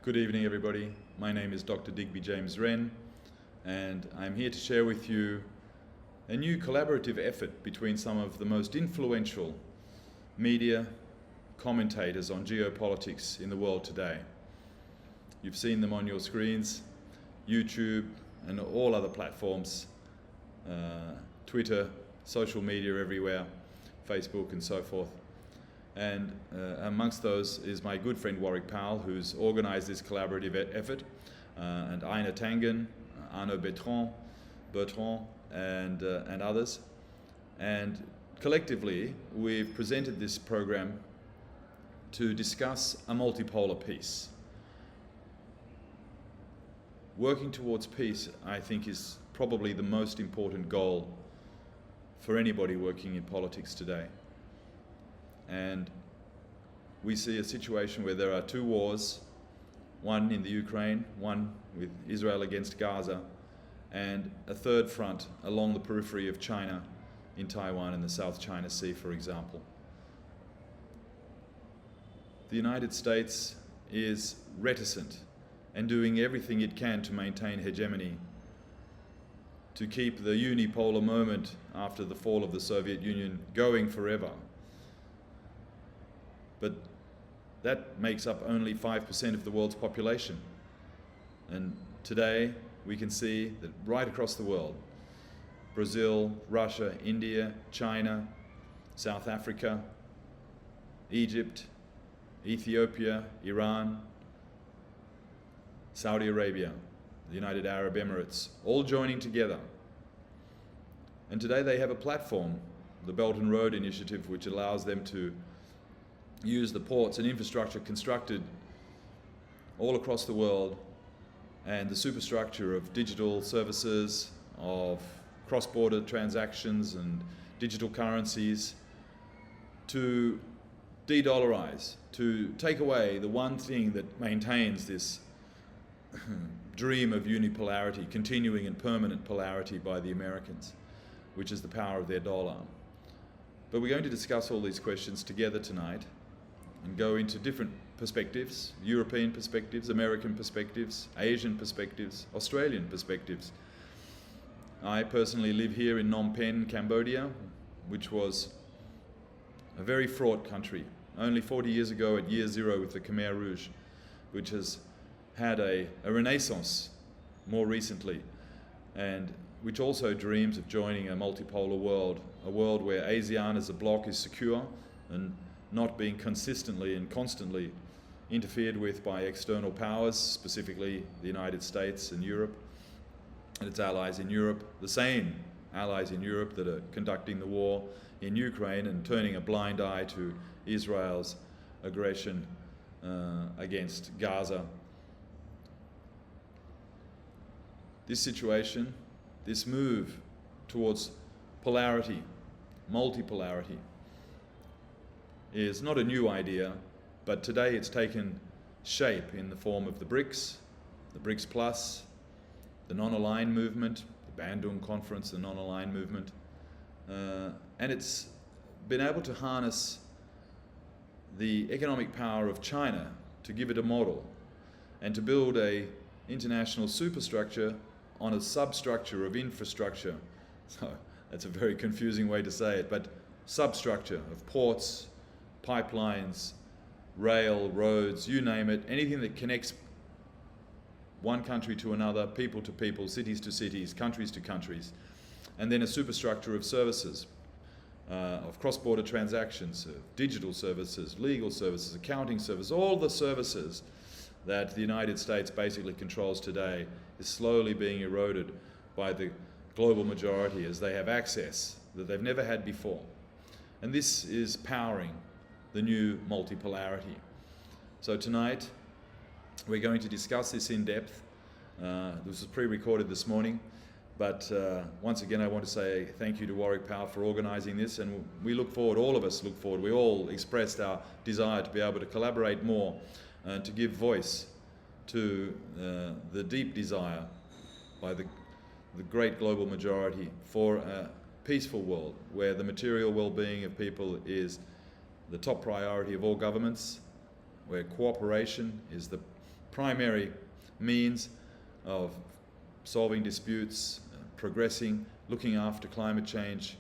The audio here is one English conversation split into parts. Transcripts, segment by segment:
Good evening, everybody. My name is Dr. Digby Wren, and I'm here to share with you a new collaborative effort between some of the most influential media commentators on geopolitics in the world today. You've seen them on your screens, YouTube and all other platforms, Twitter, social media everywhere, Facebook and so forth. And amongst those is my good friend Warwick Powell, who's organized this collaborative effort, and Ina Tangen, Arnaud Bertrand, and others. And collectively, we've presented this program to discuss a multipolar peace. Working towards peace, I think, is probably the most important goal for anybody working in politics today. And we see a situation where there are two wars, one in the Ukraine, one with Israel against Gaza, and a third front along the periphery of China in Taiwan and the South China Sea, for example. The United States is reticent and doing everything it can to maintain hegemony, to keep the unipolar moment after the fall of the Soviet Union going forever. But that makes up only 5% of the world's population. And today we can see that right across the world, Brazil, Russia, India, China, South Africa, Egypt, Ethiopia, Iran, Saudi Arabia, the United Arab Emirates, all joining together. And today they have a platform, the Belt and Road Initiative, which allows them to use the ports and infrastructure constructed all across the world and the superstructure of digital services, of cross-border transactions and digital currencies to de-dollarize, to take away the one thing that maintains this dream of unipolarity, continuing and permanent polarity by the Americans, which is the power of their dollar. But we're going to discuss all these questions together tonight and go into different perspectives, European perspectives, American perspectives, Asian perspectives, Australian perspectives. I personally live here in Phnom Penh, Cambodia, which was a very fraught country. Only 40 years ago at year zero with the Khmer Rouge, which has had a renaissance more recently, and which also dreams of joining a multipolar world, a world where ASEAN as a bloc is secure and not being consistently and constantly interfered with by external powers, specifically the United States and Europe and its allies in Europe, the same allies in Europe that are conducting the war in Ukraine and turning a blind eye to Israel's aggression against Gaza. This situation, this move towards polarity, multipolarity, is not a new idea, but today it's taken shape in the form of the BRICS Plus, the non-aligned movement, the Bandung Conference, the non-aligned movement, and it's been able to harness the economic power of China to give it a model and to build a international superstructure on a substructure of infrastructure. So that's a very confusing way to say it, but substructure of ports, pipelines, rail, roads, you name it, anything that connects one country to another, people to people, cities to cities, countries to countries, and then a superstructure of services, of cross-border transactions, digital services, legal services, accounting services, all the services that the United States basically controls today is slowly being eroded by the global majority as they have access that they've never had before. And this is powering the new multipolarity. So tonight we're going to discuss this in depth. This was pre-recorded this morning, but once again I want to say thank you to Warwick Powell for organising this, and we look forward, all of us look forward, we all expressed our desire to be able to collaborate more and to give voice to the deep desire by the great global majority for a peaceful world where the material well-being of people is the top priority of all governments, where cooperation is the primary means of solving disputes, progressing, looking after climate change,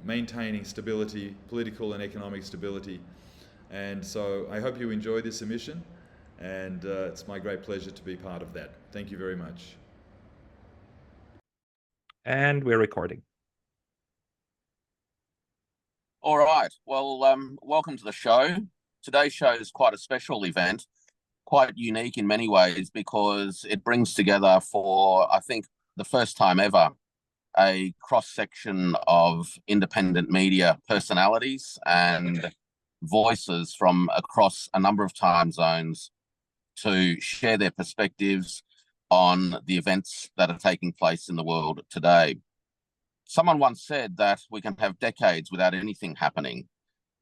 maintaining stability, political and economic stability. And so I hope you enjoy this emission, and it's my great pleasure to be part of that. Thank you very much. And we're recording. All right. Well, welcome to the show. Today's show is quite a special event, quite unique in many ways, because it brings together for, I think, the first time ever, a cross-section of independent media personalities and voices from across a number of time zones to share their perspectives on the events that are taking place in the world today. Someone once said that we can have decades without anything happening,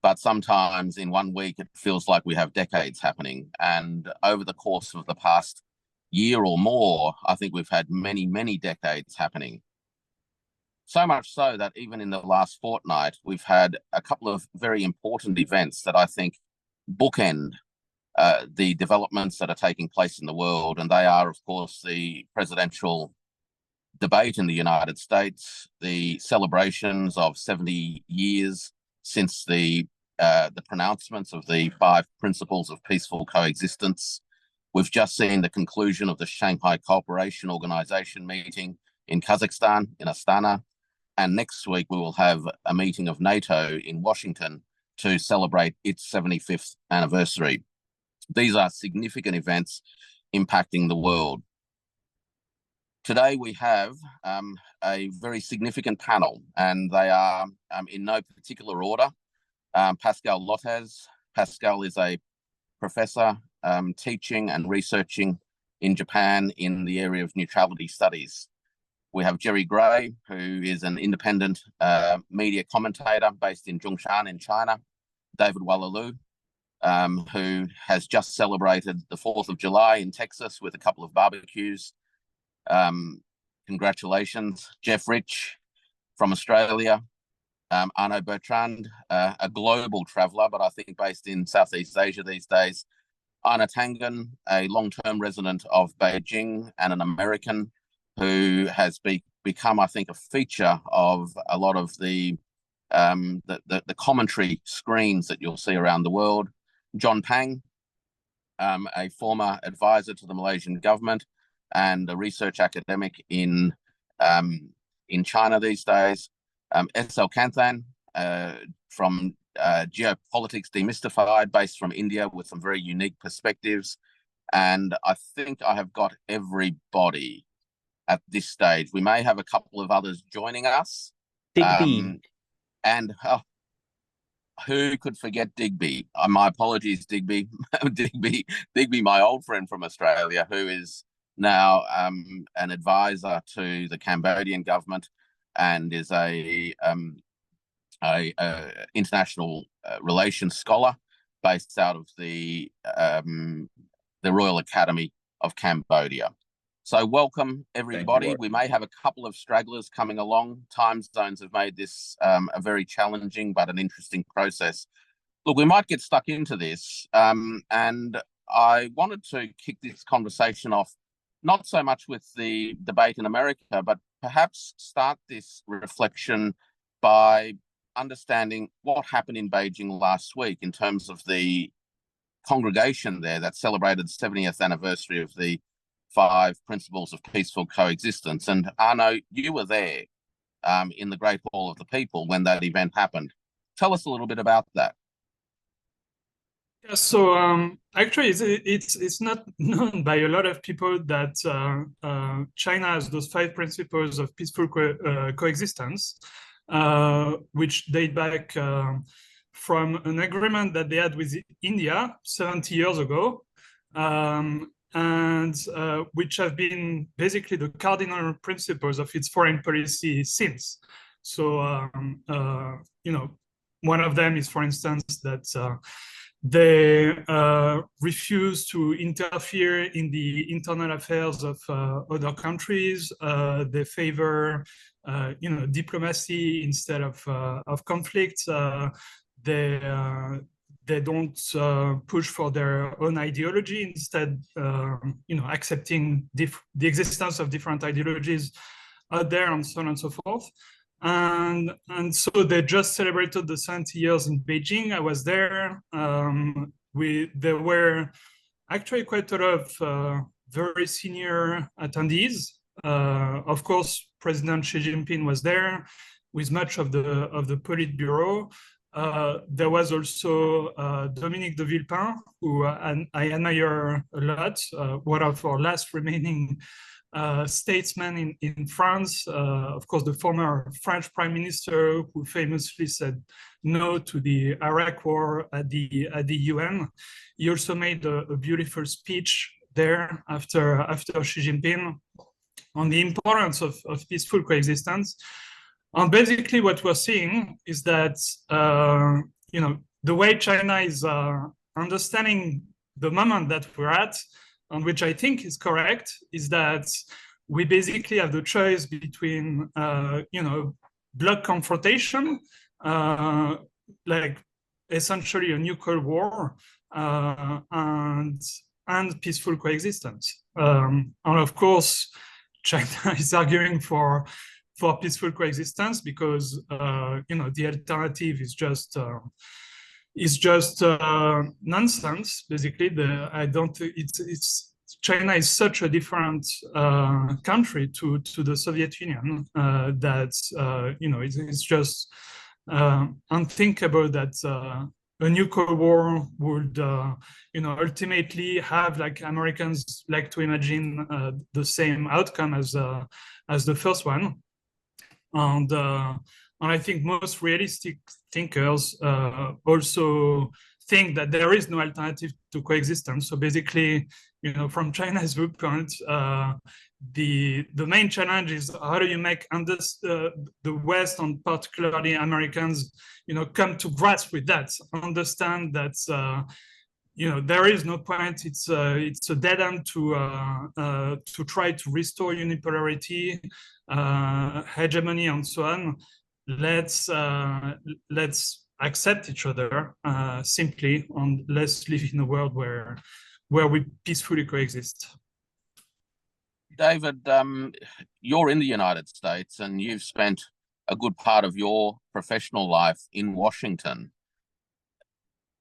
but sometimes in 1 week it feels like we have decades happening. And over the course of the past year or more, I think we've had many, many decades happening. So much so that even in the last fortnight, we've had a couple of very important events that I think bookend the developments that are taking place in the world. And they are, of course, the presidential debate in the United States, the celebrations of 70 years since the pronouncements of the 5 principles of peaceful coexistence. We've just seen the conclusion of the Shanghai Cooperation Organization meeting in Kazakhstan, in Astana. And next week we will have a meeting of NATO in Washington to celebrate its 75th anniversary. These are significant events impacting the world. Today we have a very significant panel, and they are in no particular order. Pascal Lottaz. Pascal is a professor teaching and researching in Japan in the area of neutrality studies. We have Jerry Gray, who is an independent media commentator based in Zhongshan in China. David Oualaalou, who has just celebrated the 4th of July in Texas with a couple of barbecues. Congratulations. Jeff Rich from Australia. Arnaud Bertrand, a global traveller, but I think based in Southeast Asia these days. Anna Tangen, a long-term resident of Beijing and an American who has become, I think, a feature of a lot of the commentary screens that you'll see around the world. John Pang, a former advisor to the Malaysian government and a research academic in China these days. S.L. Kanthan from Geopolitics Demystified, based from India with some very unique perspectives. And I think I have got everybody at this stage. We may have a couple of others joining us. Digby. And who could forget Digby? My apologies, Digby. Digby, my old friend from Australia, who is now an advisor to the Cambodian government and is a international relations scholar based out of the Royal Academy of Cambodia. So welcome, everybody. We may have a couple of stragglers coming along. Time zones have made this a very challenging but an interesting process. Look, we might get stuck into this. And I wanted to kick this conversation off, not so much with the debate in America, but perhaps start this reflection by understanding what happened in Beijing last week in terms of the congregation there that celebrated the 70th anniversary of the 5 principles of peaceful coexistence. And Arnaud, you were there in the Great Hall of the People when that event happened. Tell us a little bit about that. Yeah, so actually, it's not known by a lot of people that China has those 5 principles of peaceful coexistence, which date back from an agreement that they had with India 70 years ago, and which have been basically the cardinal principles of its foreign policy since. So, you know, one of them is, for instance, that they refuse to interfere in the internal affairs of other countries. They favor, you know, diplomacy instead of conflict. They they don't push for their own ideology, instead, accepting the existence of different ideologies out there, and so on and so forth. And so they just celebrated the 70 years in Beijing. I was there. There were actually quite a lot of very senior attendees. Of course, President Xi Jinping was there with much of the Politburo. There was also Dominique de Villepin, who I admire a lot, one of our last remaining statesmen in France. Of course, the former French Prime Minister, who famously said no to the Iraq War at the UN. He also made a beautiful speech there after Xi Jinping on the importance of peaceful coexistence. And basically what we're seeing is that, the way China is understanding the moment that we're at, and which I think is correct, is that we basically have the choice between, blood confrontation, like essentially a nuclear war, and peaceful coexistence. And of course, China is arguing for peaceful coexistence because the alternative is just nonsense. Basically, China is such a different country to the Soviet Union that it's just unthinkable that a nuclear war would ultimately have, like Americans like to imagine, the same outcome as the first one. And I think most realistic thinkers also think that there is no alternative to coexistence. So basically, from China's viewpoint, the main challenge is how do you make the West, and particularly Americans, come to grasp with that, understand that there is no point. It's a dead end to try to restore unipolarity, hegemony, and so on. Let's accept each other simply, and let's live in a world where we peacefully coexist. David, you're in the United States and you've spent a good part of your professional life in Washington.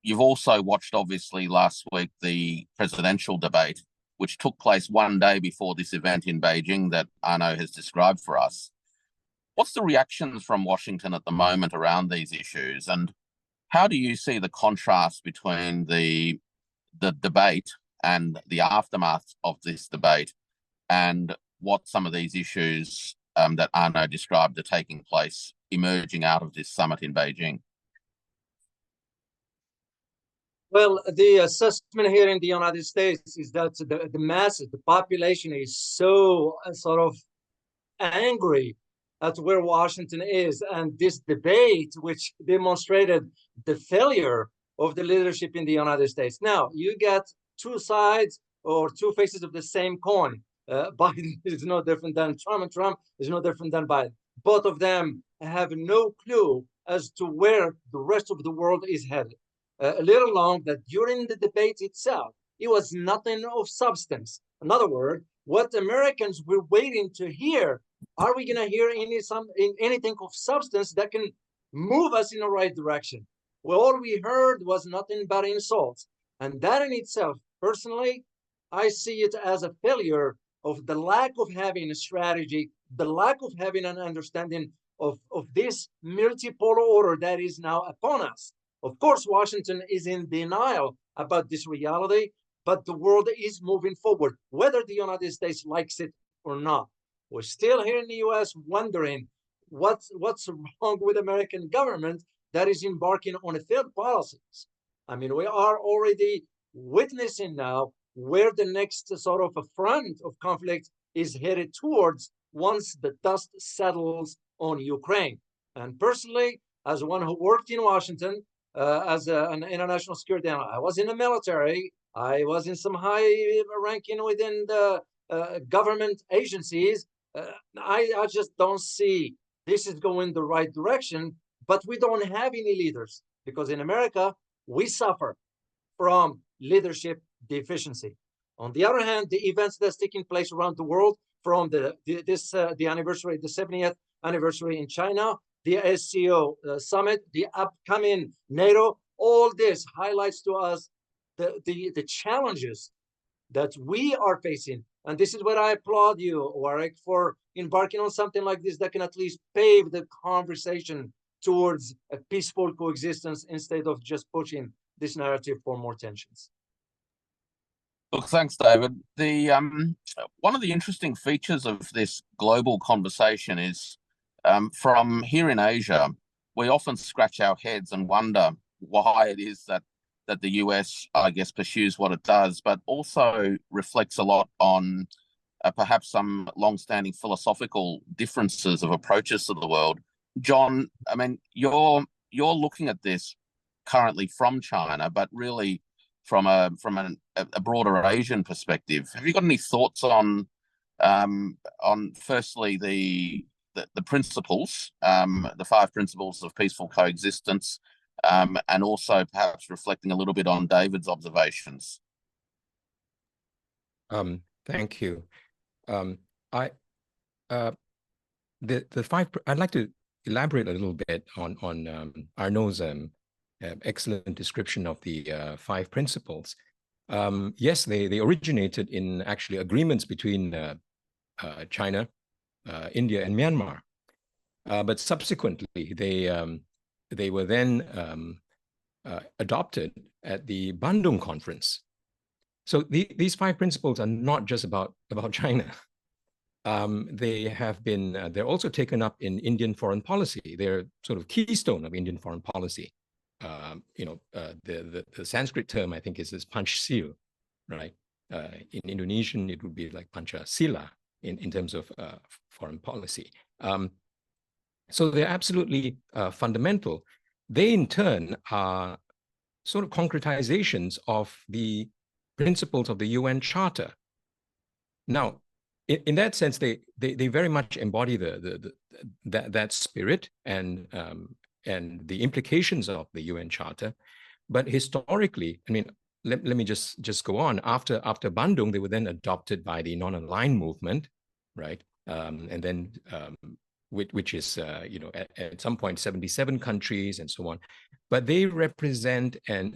You've also watched, obviously, last week the presidential debate, which took place one day before this event in Beijing that Arnaud has described for us. What's the reactions from Washington at the moment around these issues, and how do you see the contrast between the debate and the aftermath of this debate, and what some of these issues that Arnaud described are taking place, emerging out of this summit in Beijing? Well, the assessment here in the United States is that the masses, the population, is so sort of angry at where Washington is, and this debate, which demonstrated the failure of the leadership in the United States. Now, you get two sides or two faces of the same coin. Biden is no different than Trump, and Trump is no different than Biden. Both of them have no clue as to where the rest of the world is headed. A little long that during the debate itself, it was nothing of substance. In other words, what Americans were waiting to hear, are we going to hear anything of substance that can move us in the right direction? Well, all we heard was nothing but insults. And that in itself, personally, I see it as a failure of the lack of having a strategy, the lack of having an understanding of this multipolar order that is now upon us. Of course, Washington is in denial about this reality, but the world is moving forward, whether the United States likes it or not. We're still here in the US wondering what's wrong with American government that is embarking on a failed policies. I mean, we are already witnessing now where the next sort of a front of conflict is headed towards once the dust settles on Ukraine. And personally, as one who worked in Washington, as an international security analyst, I was in the military, I was in some high ranking within the government agencies. I just don't see this is going the right direction, but we don't have any leaders, because in America, we suffer from leadership deficiency. On the other hand, the events that's taking place around the world, from the anniversary, the 70th anniversary in China, the SCO summit, the upcoming NATO, all this highlights to us the challenges that we are facing. And this is what I applaud you, Warwick, for embarking on something like this that can at least pave the conversation towards a peaceful coexistence instead of just pushing this narrative for more tensions. Look, thanks, David. The one of the interesting features of this global conversation is from here in Asia, we often scratch our heads and wonder why it is that the US, I guess, pursues what it does, but also reflects a lot on perhaps some long-standing philosophical differences of approaches to the world. John, I mean, you're looking at this currently from China, but really from a broader Asian perspective. Have you got any thoughts on firstly the principles, the 5 principles of peaceful coexistence, and also perhaps reflecting a little bit on David's observations? Thank you. The 5. I'd like to elaborate a little bit on Arnaud's excellent description of the 5 principles. Yes, they originated in actually agreements between China, India, and Myanmar, but subsequently they were then adopted at the Bandung Conference. So these 5 principles are not just about China. They have been, they're also taken up in Indian foreign policy. They're sort of keystone of Indian foreign policy. The Sanskrit term, I think, is Panchsil, right? In Indonesian, it would be like Pancasila in terms of foreign policy. So they're absolutely fundamental. They, in turn, are sort of concretizations of the principles of the UN Charter. Now, in that sense, they very much embody that spirit and the implications of the UN Charter. But historically, I mean, let me just go on. After Bandung, they were then adopted by the non-aligned movement, right? And then which is at some point 77 countries and so on. But they represent an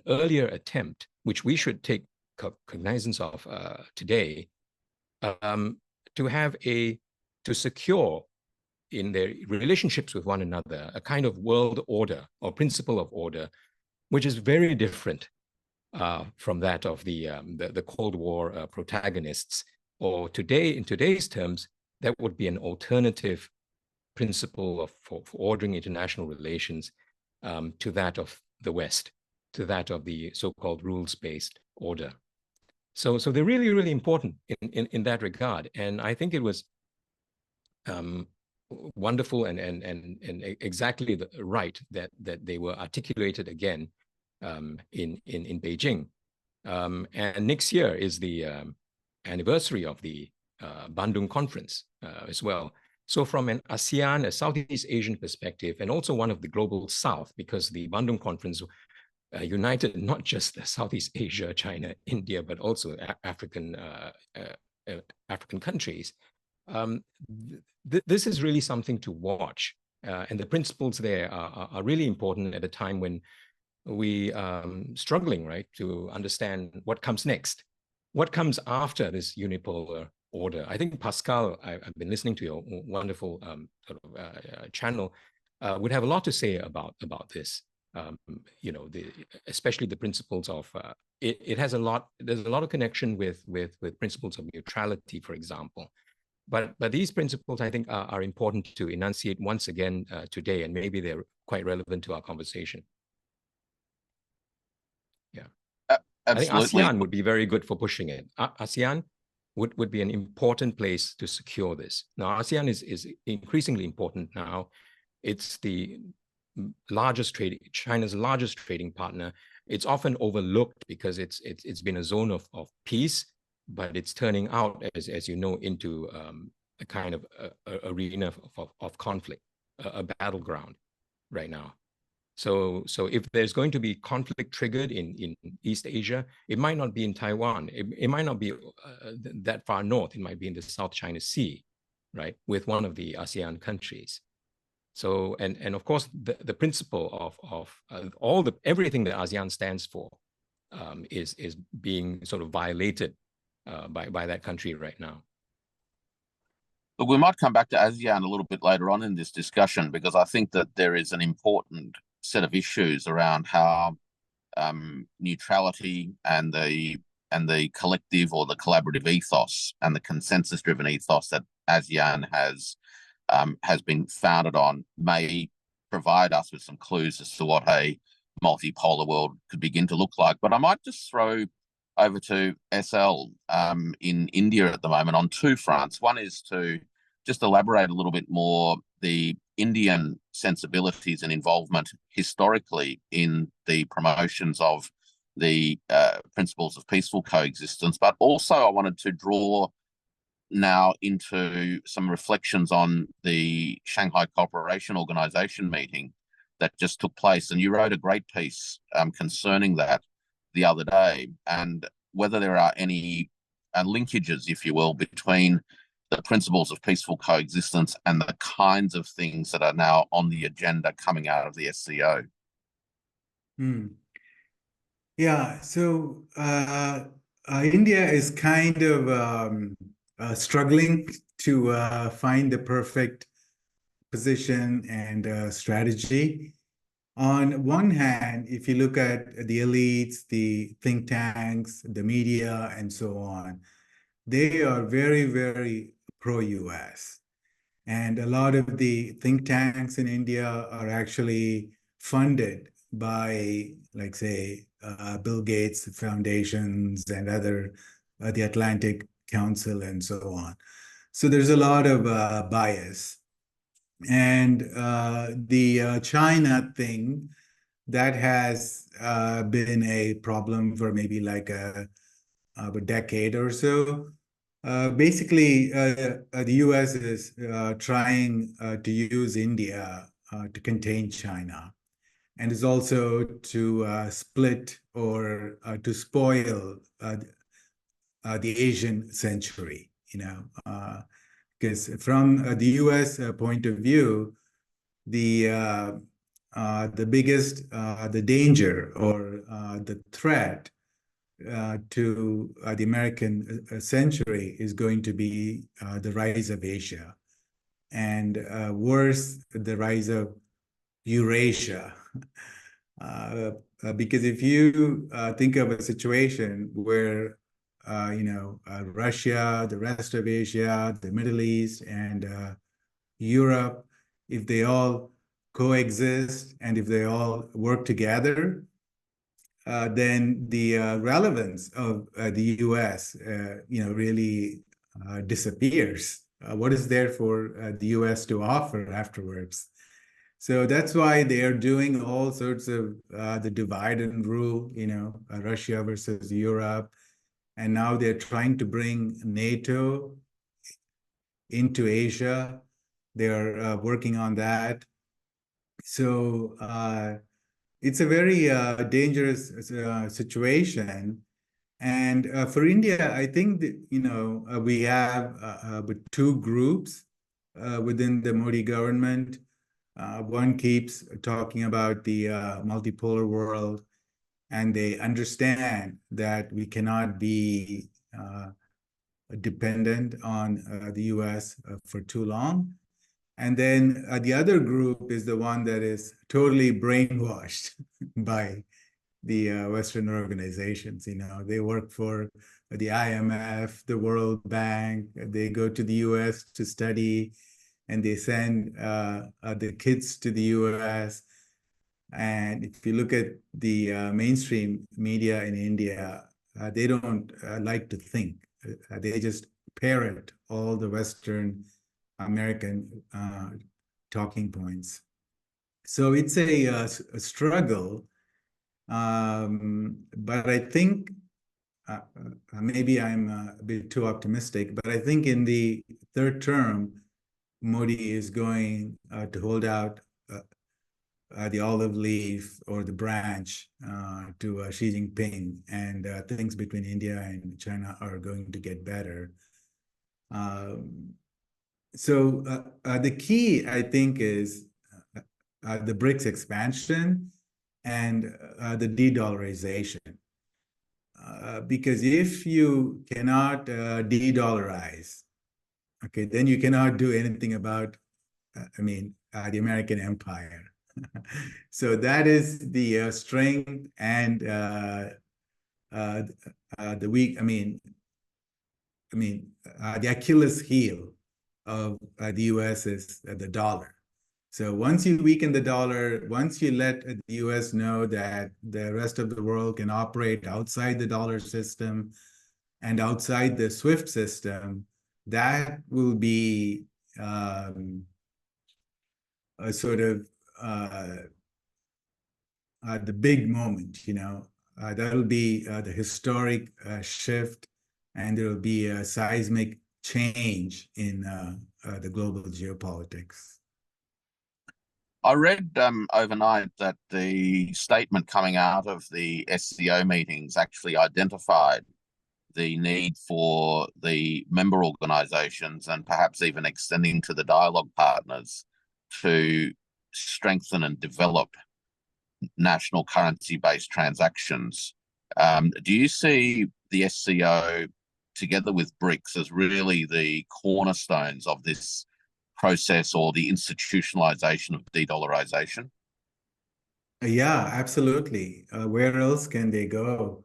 earlier attempt, which we should take cognizance of today, to secure in their relationships with one another a kind of world order or principle of order, which is very different from that of the Cold War protagonists. Or today, in today's terms, that would be an alternative principle for ordering international relations to that of the West, to that of the so-called rules-based order. So they're really, really important in that regard. And I think it was wonderful and exactly right that they were articulated again in Beijing. And next year is the anniversary of the Bandung Conference as well. So from an ASEAN, a Southeast Asian perspective, and also one of the global South, because the Bandung Conference united not just Southeast Asia, China, India, but also African countries. This is really something to watch. And the principles there are really important at a time when we struggling, right, to understand what comes next. What comes after this unipolar order? I think Pascal, I've been listening to your wonderful channel, would have a lot to say about this. Especially the principles of it has a lot. There's a lot of connection with principles of neutrality, for example. But these principles, I think, are important to enunciate once again today, and maybe they're quite relevant to our conversation. Yeah. Absolutely. I think ASEAN would be very good for pushing it. ASEAN would be an important place to secure this. Now, ASEAN is increasingly important now. It's the China's largest trading partner. It's often overlooked because it's been a zone of peace, but it's turning out, as you know, into a kind of arena of conflict, a battleground right now. So if there's going to be conflict triggered in East Asia, it might not be in Taiwan. It might not be that far north. It might be in the South China Sea, right, with one of the ASEAN countries. So and of course the principle of everything that ASEAN stands for is being sort of violated by that country right now. Look, we might come back to ASEAN a little bit later on in this discussion, because I think that there is an important set of issues around how neutrality and the collective or the collaborative ethos and the consensus-driven ethos that ASEAN has been founded on may provide us with some clues as to what a multipolar world could begin to look like. But I might just throw over to SL in India at the moment on two fronts. One is to just elaborate a little bit more the Indian sensibilities and involvement historically in the promotions of the principles of peaceful coexistence. But also I wanted to draw now into some reflections on the Shanghai Cooperation Organization meeting that just took place. And you wrote a great piece concerning that the other day, and whether there are any linkages, if you will, between the principles of peaceful coexistence and the kinds of things that are now on the agenda coming out of the SCO. Yeah, so India is kind of struggling to find the perfect position and strategy. On one hand, if you look at the elites, the think tanks, the media, and so on, they are very, very pro-US. And a lot of the think tanks in India are actually funded by, like, say, Bill Gates foundations and other, the Atlantic Council and so on. So there's a lot of bias. And the China thing, that has been a problem for maybe like a decade or so. Basically, the US is trying to use India to contain China, and is also to split or to spoil the Asian century, because from the US point of view, the biggest, the danger or the threat to the American century is going to be the rise of Asia, and worse, the rise of Eurasia. Because if you think of a situation where Russia, the rest of Asia, the Middle East, and Europe, if they all coexist and if they all work together, then the relevance of the US, really disappears. What is there for the US to offer afterwards? So that's why they are doing all sorts of the divide and rule, Russia versus Europe. And now they're trying to bring NATO into Asia. They're working on that. So it's a very dangerous situation. And for India, I think that, we have two groups within the Modi government. One keeps talking about the multipolar world, and they understand that we cannot be dependent on the US for too long. And then the other group is the one that is totally brainwashed by the Western organizations. They work for the IMF, the World Bank. They go to the US to study, and they send the kids to the US. And if you look at the mainstream media in India, they don't like to think. They just parrot all the Western American talking points. So it's a struggle, but I think maybe I'm a bit too optimistic, but I think in the third term, Modi is going to hold out the olive leaf or the branch to Xi Jinping, and things between India and China are going to get better. So the key, I think, is the BRICS expansion and the de-dollarization. Because if you cannot de-dollarize, okay, then you cannot do anything about, the American empire. So that is the strength and the weak. The Achilles heel of the U.S. is the dollar. So once you weaken the dollar, once you let the U.S. know that the rest of the world can operate outside the dollar system and outside the SWIFT system, that will be a sort of the big moment, that'll be the historic shift, and there will be a seismic change in the global geopolitics. I read overnight that the statement coming out of the SCO meetings actually identified the need for the member organizations, and perhaps even extending to the dialogue partners, to strengthen and develop national currency-based transactions. Do you see the SCO together with BRICS as really the cornerstones of this process, or the institutionalization of de-dollarization? Yeah, absolutely. Where else can they go?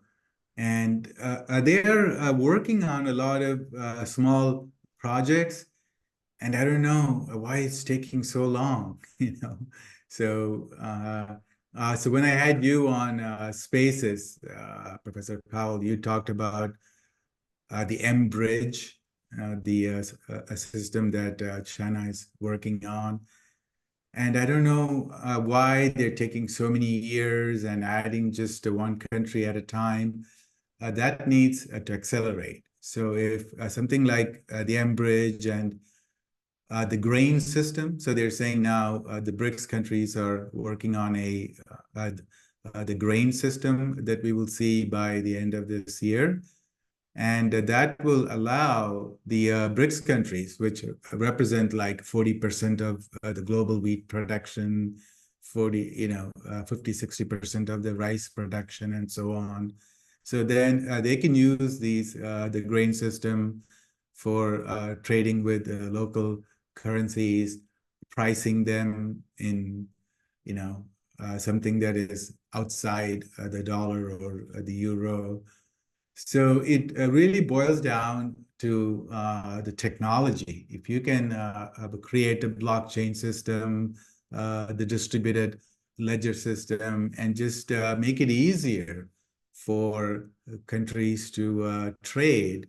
And they're working on a lot of small projects, and I don't know why it's taking so long, So, so when I had you on Spaces, Professor Powell, you talked about the M-Bridge, a system that China is working on. And I don't know why they're taking so many years and adding just one country at a time. That needs to accelerate. So if something like the M-Bridge and the grain system, so they're saying now the BRICS countries are working on the grain system that we will see by the end of this year. And that will allow the BRICS countries, which represent like 40% of the global wheat production, 50-60% of the rice production, and so on. So then they can use the grain system for trading with local currencies, pricing them in something that is outside the dollar or the euro. So it really boils down to the technology. If you can create a blockchain system, the distributed ledger system, and just make it easier for countries to trade,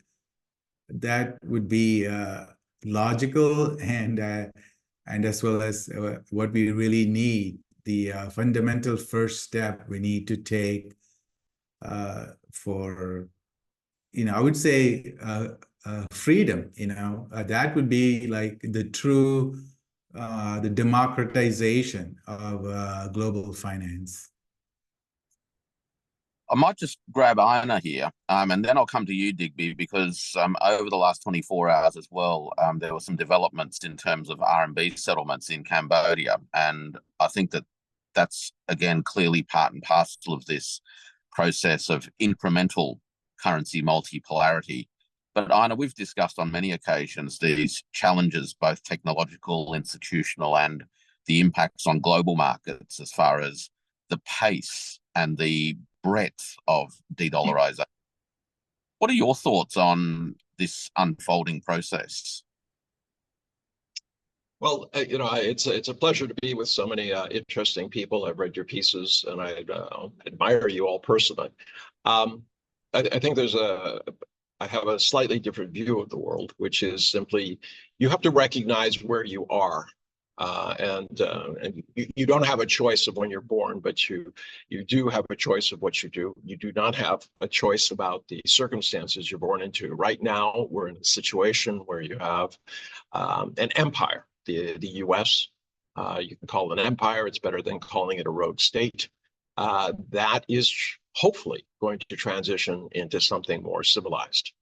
that would be logical, and as well as what we really need, the fundamental first step we need to take for, I would say freedom, that would be like the true, the democratization of global finance. I might just grab Ina here, and then I'll come to you, Digby, because over the last 24 hours as well, there were some developments in terms of RMB settlements in Cambodia. And I think that that's, again, clearly part and parcel of this process of incremental currency multipolarity. But Ina, we've discussed on many occasions these challenges, both technological, institutional, and the impacts on global markets as far as the pace and the breadth of de-dollarization. What are your thoughts on this unfolding process? Well, it's a pleasure to be with so many interesting people. I've read your pieces, and I admire you all personally. I think I have a slightly different view of the world, which is simply you have to recognize where you are. And you don't have a choice of when you're born, but you do have a choice of what you do. You do not have a choice about the circumstances you're born into. Right now, we're in a situation where you have an empire, the U.S., You can call it an empire. It's better than calling it a rogue state. That is hopefully going to transition into something more civilized.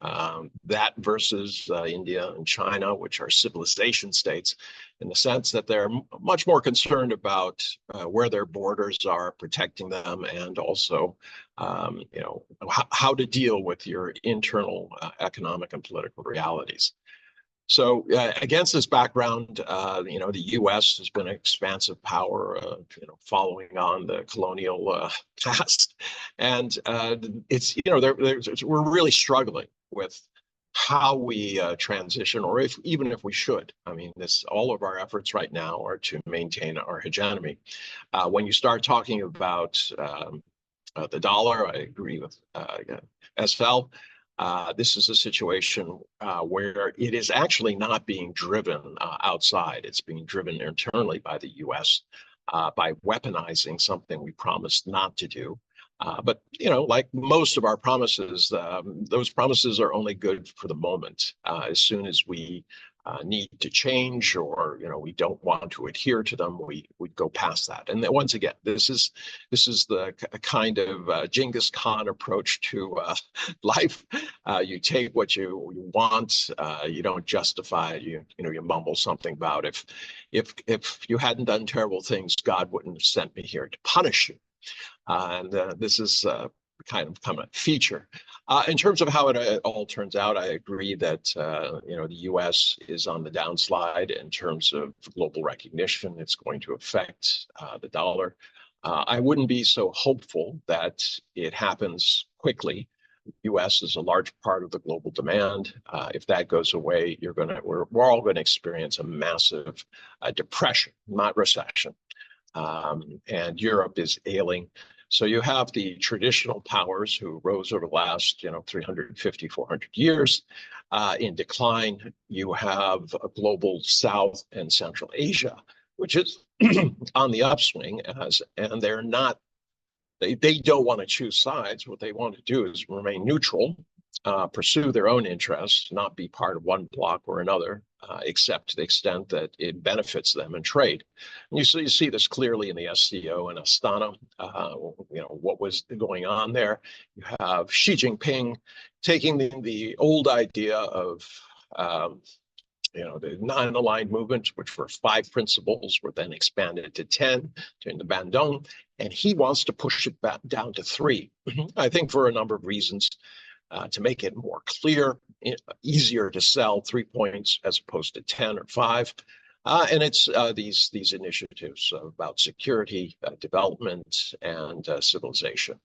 That versus India and China, which are civilization states, in the sense that they're much more concerned about where their borders are, protecting them, and also, how to deal with your internal economic and political realities. So against this background, the U.S. has been an expansive power, following on the colonial past, and it's we're really struggling with how we transition, or even if we should. I mean, all of our efforts right now are to maintain our hegemony. When you start talking about the dollar, I agree with Pascal. This is a situation where it is actually not being driven outside. It's being driven internally by the U.S. By weaponizing something we promised not to do. But, like most of our promises, those promises are only good for the moment. As soon as we need to change, or we don't want to adhere to them, we go past that. And then, once again, this is the kind of Genghis Khan approach to life. You take what you want, you don't justify it. You mumble something about if you hadn't done terrible things, God wouldn't have sent me here to punish you. And this is kind of become a feature. In terms of how it all turns out, I agree that the U.S. is on the downslide in terms of global recognition. It's going to affect the dollar. I wouldn't be so hopeful that it happens quickly. The U.S. is a large part of the global demand. If that goes away, we're all going to experience a massive depression, not recession. And Europe is ailing. So you have the traditional powers who rose over the last, 350, 400 years in decline. You have a global South and Central Asia, which is on the upswing, and they don't want to choose sides. What they want to do is remain neutral, pursue their own interests, not be part of one bloc or another, except to the extent that it benefits them in trade. And you see this clearly in the SCO and Astana, what was going on there. You have Xi Jinping taking the old idea of the non-aligned movement, which were 5 principles, were then expanded to 10 during the Bandung, and he wants to push it back down to 3. I think for a number of reasons. To make it more clear, easier to sell 3 points as opposed to 10 or 5. And it's these initiatives about security, development, and civilization.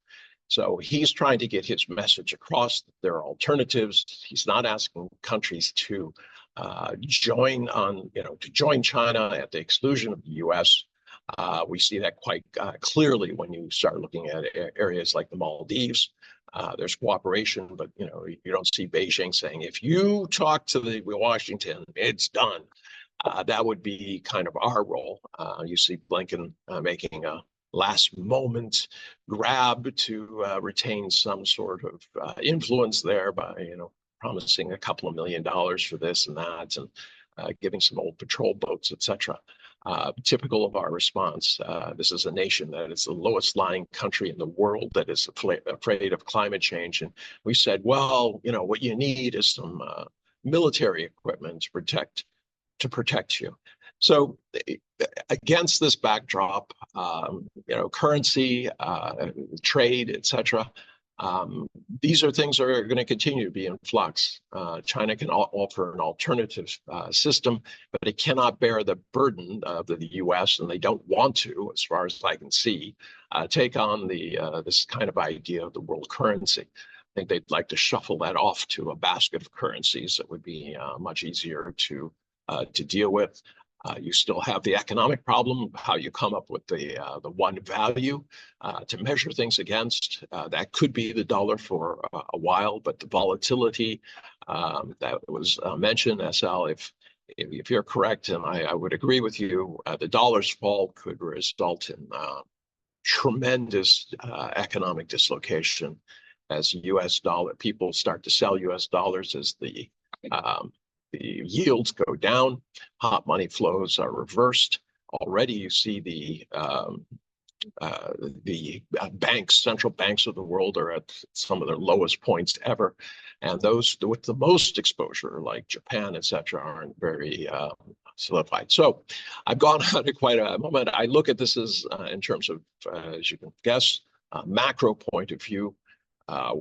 So he's trying to get his message across. There are alternatives. He's not asking countries to join China at the exclusion of the U.S. We see that quite clearly when you start looking at areas like the Maldives. There's cooperation, but you don't see Beijing saying, if you talk to Washington, it's done. That would be kind of our role. You see Blinken making a last moment grab to retain some sort of influence there by promising a couple of $1 million for this and that, and giving some old patrol boats, etc. Typical of our response. This is a nation that is the lowest lying country in the world that is afraid of climate change. And we said, well, what you need is some military equipment to protect you. So against this backdrop, currency, trade, etc., these are things that are going to continue to be in flux. China can offer an alternative system, but it cannot bear the burden of the U.S., and they don't want to, as far as I can see, take on this kind of idea of the world currency. I think they'd like to shuffle that off to a basket of currencies that would be much easier to deal with. You still have the economic problem, how you come up with the one value to measure things against. That could be the dollar for a while, but the volatility that was mentioned, SL, if you're correct, and I would agree with you, the dollar's fall could result in tremendous economic dislocation as U.S. dollar people start to sell U.S. dollars as the yields go down, hot money flows are reversed. Already you see the banks, central banks of the world are at some of their lowest points ever. And those with the most exposure, like Japan, et cetera, aren't very solidified. So I've gone on quite a moment. I look at this as in terms of, as you can guess, macro point of view.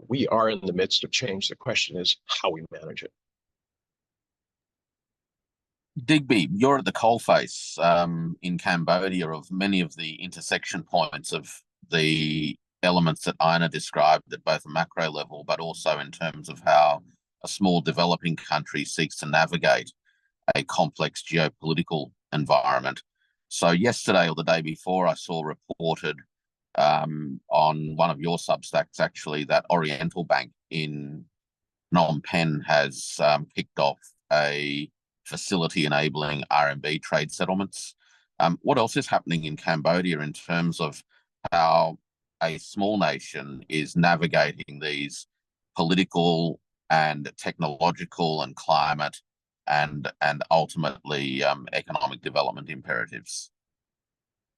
We are in the midst of change. The question is how we manage it. Digby, you're at the coalface in Cambodia of many of the intersection points of the elements that Ina described at both a macro level, but also in terms of how a small developing country seeks to navigate a complex geopolitical environment. So yesterday or the day before, I saw reported on one of your Substacks, actually, that Oriental Bank in Phnom Penh has kicked off a facility enabling RMB trade settlements. What else is happening in Cambodia in terms of how a small nation is navigating these political and technological and climate and ultimately economic development imperatives?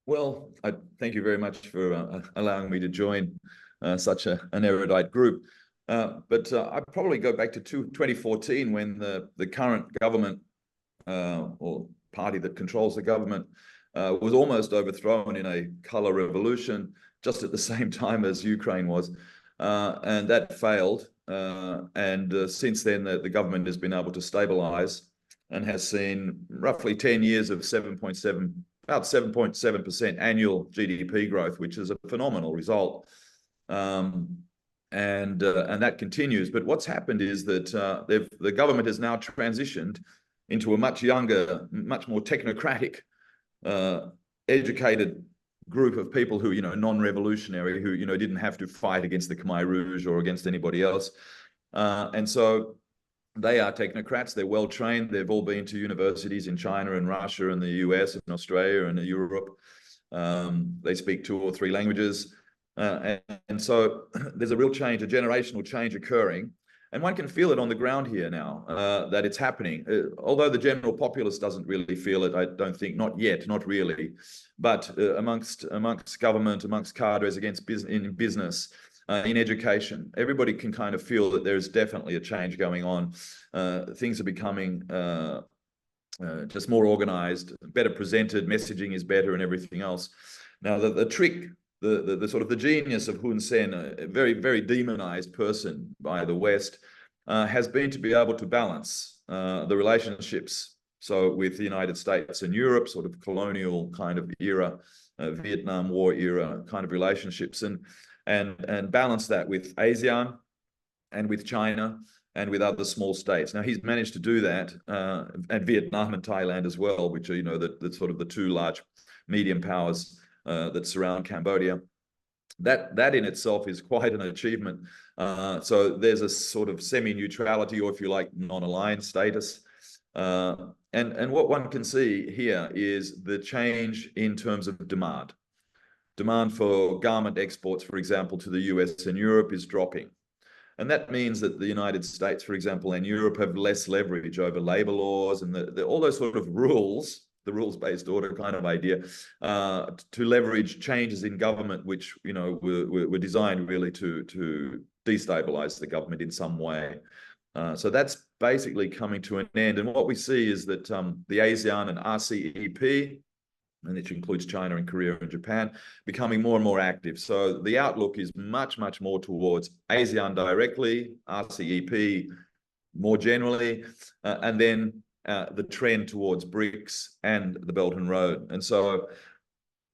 Well, I thank you very much for allowing me to join such an erudite group. But I'd probably go back to 2014 when the current government or party that controls the government was almost overthrown in a color revolution just at the same time as Ukraine was. And that failed. And since then, the government has been able to stabilize and has seen roughly 10 years of about 7.7% annual GDP growth, which is a phenomenal result. And that continues. But what's happened is that the government has now transitioned into a much younger, much more technocratic, educated group of people who, non-revolutionary, who, didn't have to fight against the Khmer Rouge or against anybody else. And so they are technocrats. They're well trained. They've all been to universities in China and Russia and the US and Australia and Europe. They speak 2 or 3 languages. And so there's a real change, a generational change occurring. And one can feel it on the ground here now, that it's happening. Although the general populace doesn't really feel it, I don't think, not yet, not really. But amongst government, amongst cadres, in business, in education, everybody can kind of feel that there's definitely a change going on. Things are becoming just more organized, better presented, messaging is better and everything else. Now, the trick, the sort of the genius of Hun Sen, a very, very demonized person by the West, has been to be able to balance the relationships. So with the United States and Europe, sort of colonial kind of era, Vietnam War era kind of relationships, and balance that with ASEAN and with China and with other small states. Now he's managed to do that, and Vietnam and Thailand as well, which are, the sort of the 2 large medium powers that surround Cambodia. That in itself is quite an achievement. So there's a sort of semi-neutrality, or if you like, non-aligned status. And what one can see here is the change in terms of demand. Demand for garment exports, for example, to the US and Europe is dropping. And that means that the United States, for example, and Europe have less leverage over labor laws and all those sort of rules, the rules-based order kind of idea, to leverage changes in government, which, were designed really to destabilize the government in some way. So that's basically coming to an end. And what we see is that the ASEAN and RCEP, and which includes China and Korea and Japan, becoming more and more active. So the outlook is much, much more towards ASEAN directly, RCEP more generally, and then the trend towards BRICS and the Belt and Road. And so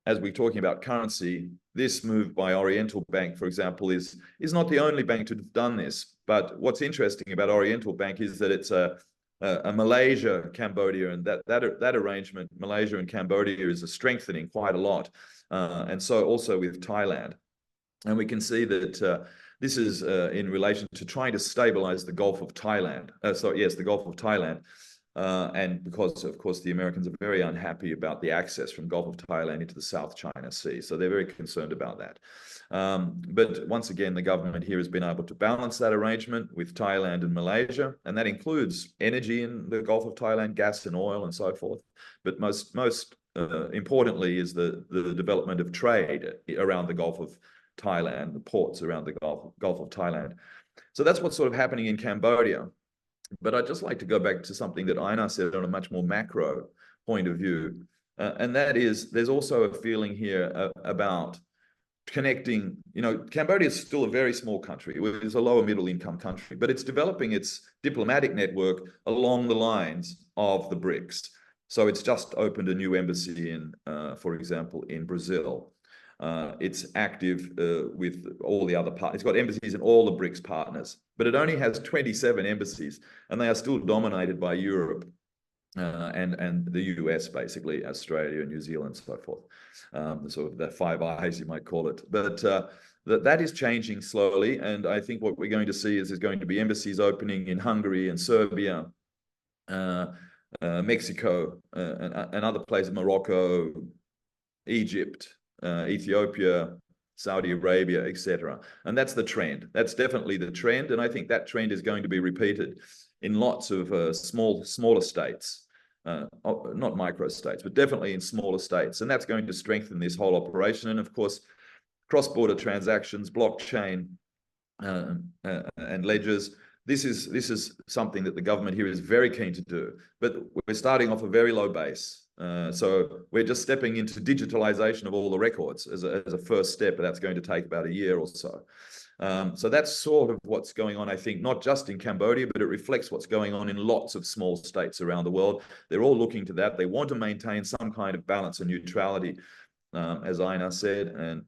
as we're talking about currency, this move by Oriental Bank, for example, is not the only bank to have done this. But what's interesting about Oriental Bank is that it's a Malaysia, Cambodia, and that arrangement, Malaysia and Cambodia, is strengthening quite a lot. And so also with Thailand. And we can see that this is in relation to trying to stabilize the Gulf of Thailand. The Gulf of Thailand. And because, of course, the Americans are very unhappy about the access from Gulf of Thailand into the South China Sea. So they're very concerned about that. But once again, the government here has been able to balance that arrangement with Thailand and Malaysia, and that includes energy in the Gulf of Thailand, gas and oil and so forth. But most importantly is the development of trade around the Gulf of Thailand, the ports around the Gulf of Thailand. So that's what's sort of happening in Cambodia. But I'd just like to go back to something that Einar said on a much more macro point of view. And that is, there's also a feeling here about connecting, Cambodia is still a very small country. It's a lower middle income country, but it's developing its diplomatic network along the lines of the BRICS. So it's just opened a new embassy in, for example, in Brazil. It's active with all the other partners. It's got embassies in all the BRICS partners, but it only has 27 embassies, and they are still dominated by Europe and the US, basically, Australia, New Zealand, so forth. Sort of the Five Eyes, you might call it. But that is changing slowly, and I think what we're going to see is there's going to be embassies opening in Hungary and Serbia, Mexico, and other places, Morocco, Egypt, Ethiopia, Saudi Arabia, etc. And that's the trend. That's definitely the trend, and I think that trend is going to be repeated in lots of smaller states. Not micro states, but definitely in smaller states. And that's going to strengthen this whole operation. And of course, cross-border transactions, blockchain, and ledgers. This is something that the government here is very keen to do. But we're starting off a very low base. So we're just stepping into digitalization of all the records as a first step, and that's going to take about a year or so. So that's sort of what's going on, I think, not just in Cambodia, but it reflects what's going on in lots of small states around the world. They're all looking to that. They want to maintain some kind of balance and neutrality, as Einar said, and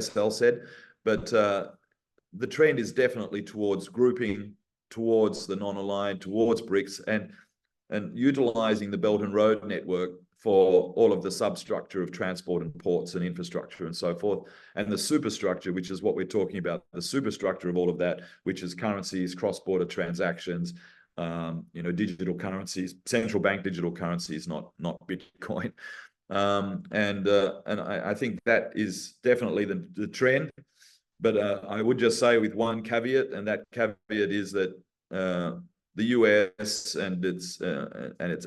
SL said. But the trend is definitely towards grouping, towards the non-aligned, towards BRICS, and utilizing the Belt and Road network for all of the substructure of transport and ports and infrastructure and so forth, and the superstructure, which is what we're talking about, the superstructure of all of that, which is currencies, cross-border transactions, digital currencies, central bank digital currencies, not Bitcoin. I think that is definitely the trend. But I would just say with one caveat, and that caveat is that the US and its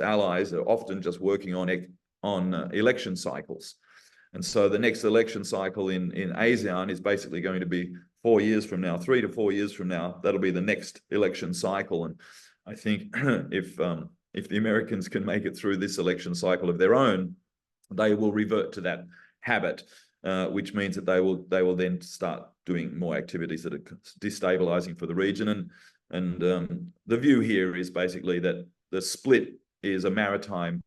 allies are often just working on election cycles. And so the next election cycle in ASEAN is basically going to be 4 years from now, 3 to 4 years from now. That'll be the next election cycle. And I think if the Americans can make it through this election cycle of their own, they will revert to that habit, which means that they will then start doing more activities that are destabilizing for the region. And the view here is basically that the split is a maritime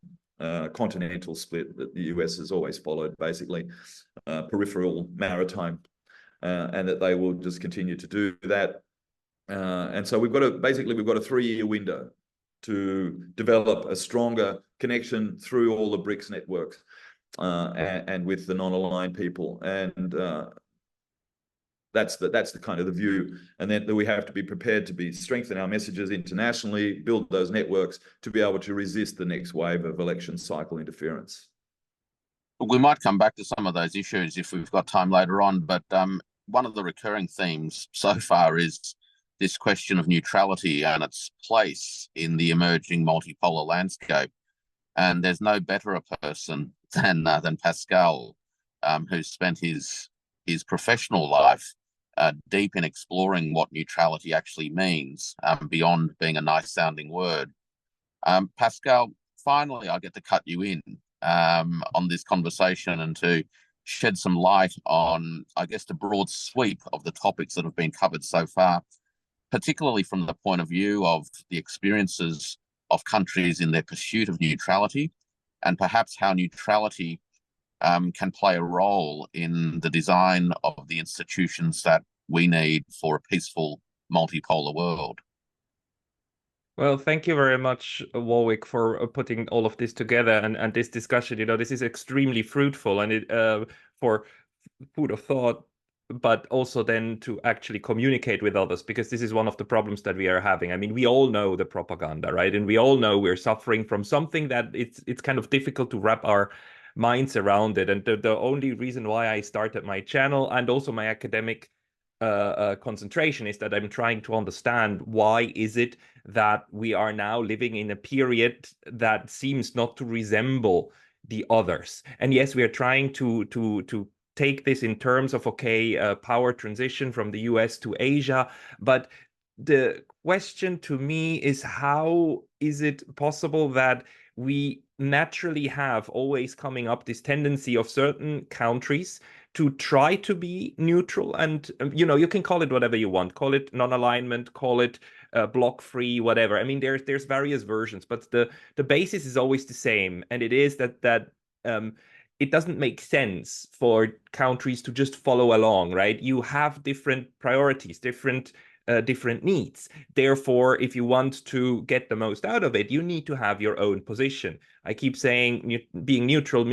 continental split that the US has always followed, basically peripheral maritime, and that they will just continue to do that. And so we've got a 3-year window to develop a stronger connection through all the BRICS networks and with the non-aligned people. And that's the kind of the view, and then we have to be prepared to strengthen our messages internationally, build those networks to be able to resist the next wave of election cycle interference. We might come back to some of those issues if we've got time later on, but one of the recurring themes so far is this question of neutrality and its place in the emerging multipolar landscape. And there's no better a person than Pascal, who's spent his professional life deep in exploring what neutrality actually means, beyond being a nice sounding word. Pascal, finally, I get to cut you in on this conversation and to shed some light on, I guess, the broad sweep of the topics that have been covered so far, particularly from the point of view of the experiences of countries in their pursuit of neutrality, and perhaps how neutrality can play a role in the design of the institutions that we need for a peaceful multipolar world. Well, thank you very much, Warwick, for putting all of this together and this discussion. This is extremely fruitful, and it for food of thought, but also then to actually communicate with others, because this is one of the problems that we are having. I mean, we all know the propaganda, right? And we all know we're suffering from something that it's kind of difficult to wrap our minds around it. And the only reason why I started my channel and also my academic concentration is that I'm trying to understand why is it that we are now living in a period that seems not to resemble the others. And yes, we are trying to take this in terms of, okay, power transition from the US to Asia, but the question to me is, how is it possible that we naturally have always coming up this tendency of certain countries to try to be neutral? And you can call it whatever you want, call it non-alignment, call it block free, whatever. I mean, there's various versions, but the basis is always the same, and it is that it doesn't make sense for countries to just follow along, right? You have different priorities, different needs. Therefore, if you want to get the most out of it, you need to have your own position. I keep saying being neutral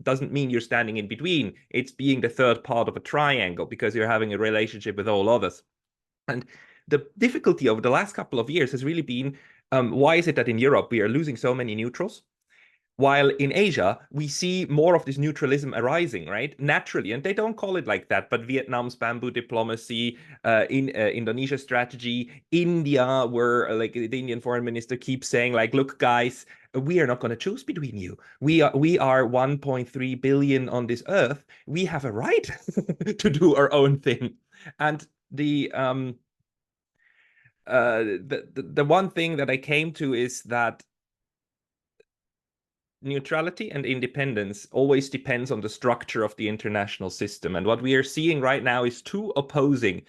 doesn't mean you're standing in between. It's being the third part of a triangle, because you're having a relationship with all others. And the difficulty over the last couple of years has really been, why is it that in Europe we are losing so many neutrals, while in Asia, we see more of this neutralism arising, right? Naturally, and they don't call it like that, but Vietnam's bamboo diplomacy, Indonesia strategy, India, where like the Indian foreign minister keeps saying, like, look, guys, we are not going to choose between you. We are 1.3 billion on this earth. We have a right to do our own thing. And the one thing that I came to is that neutrality and independence always depends on the structure of the international system. And what we are seeing right now is two opposing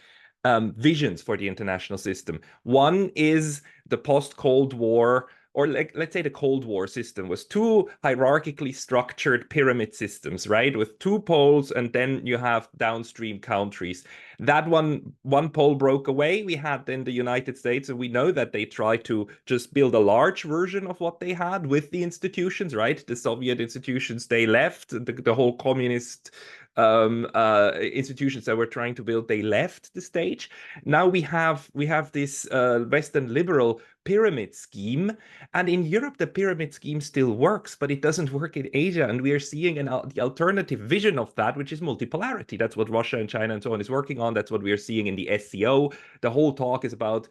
visions for the international system. One is the post-Cold War, or let's say the Cold War system, was two hierarchically structured pyramid systems, right? With two poles, and then you have downstream countries. That one pole broke away. We had then the United States, and we know that they tried to just build a large version of what they had with the institutions, right? The Soviet institutions, they left. The whole communist institutions that we're trying to build, they left the stage. Now we have this Western liberal pyramid scheme, and in Europe the pyramid scheme still works, but it doesn't work in Asia, and we are seeing the alternative vision of that, which is multipolarity. That's what Russia and China and so on is working on. That's what we are seeing in the SCO. The whole talk is about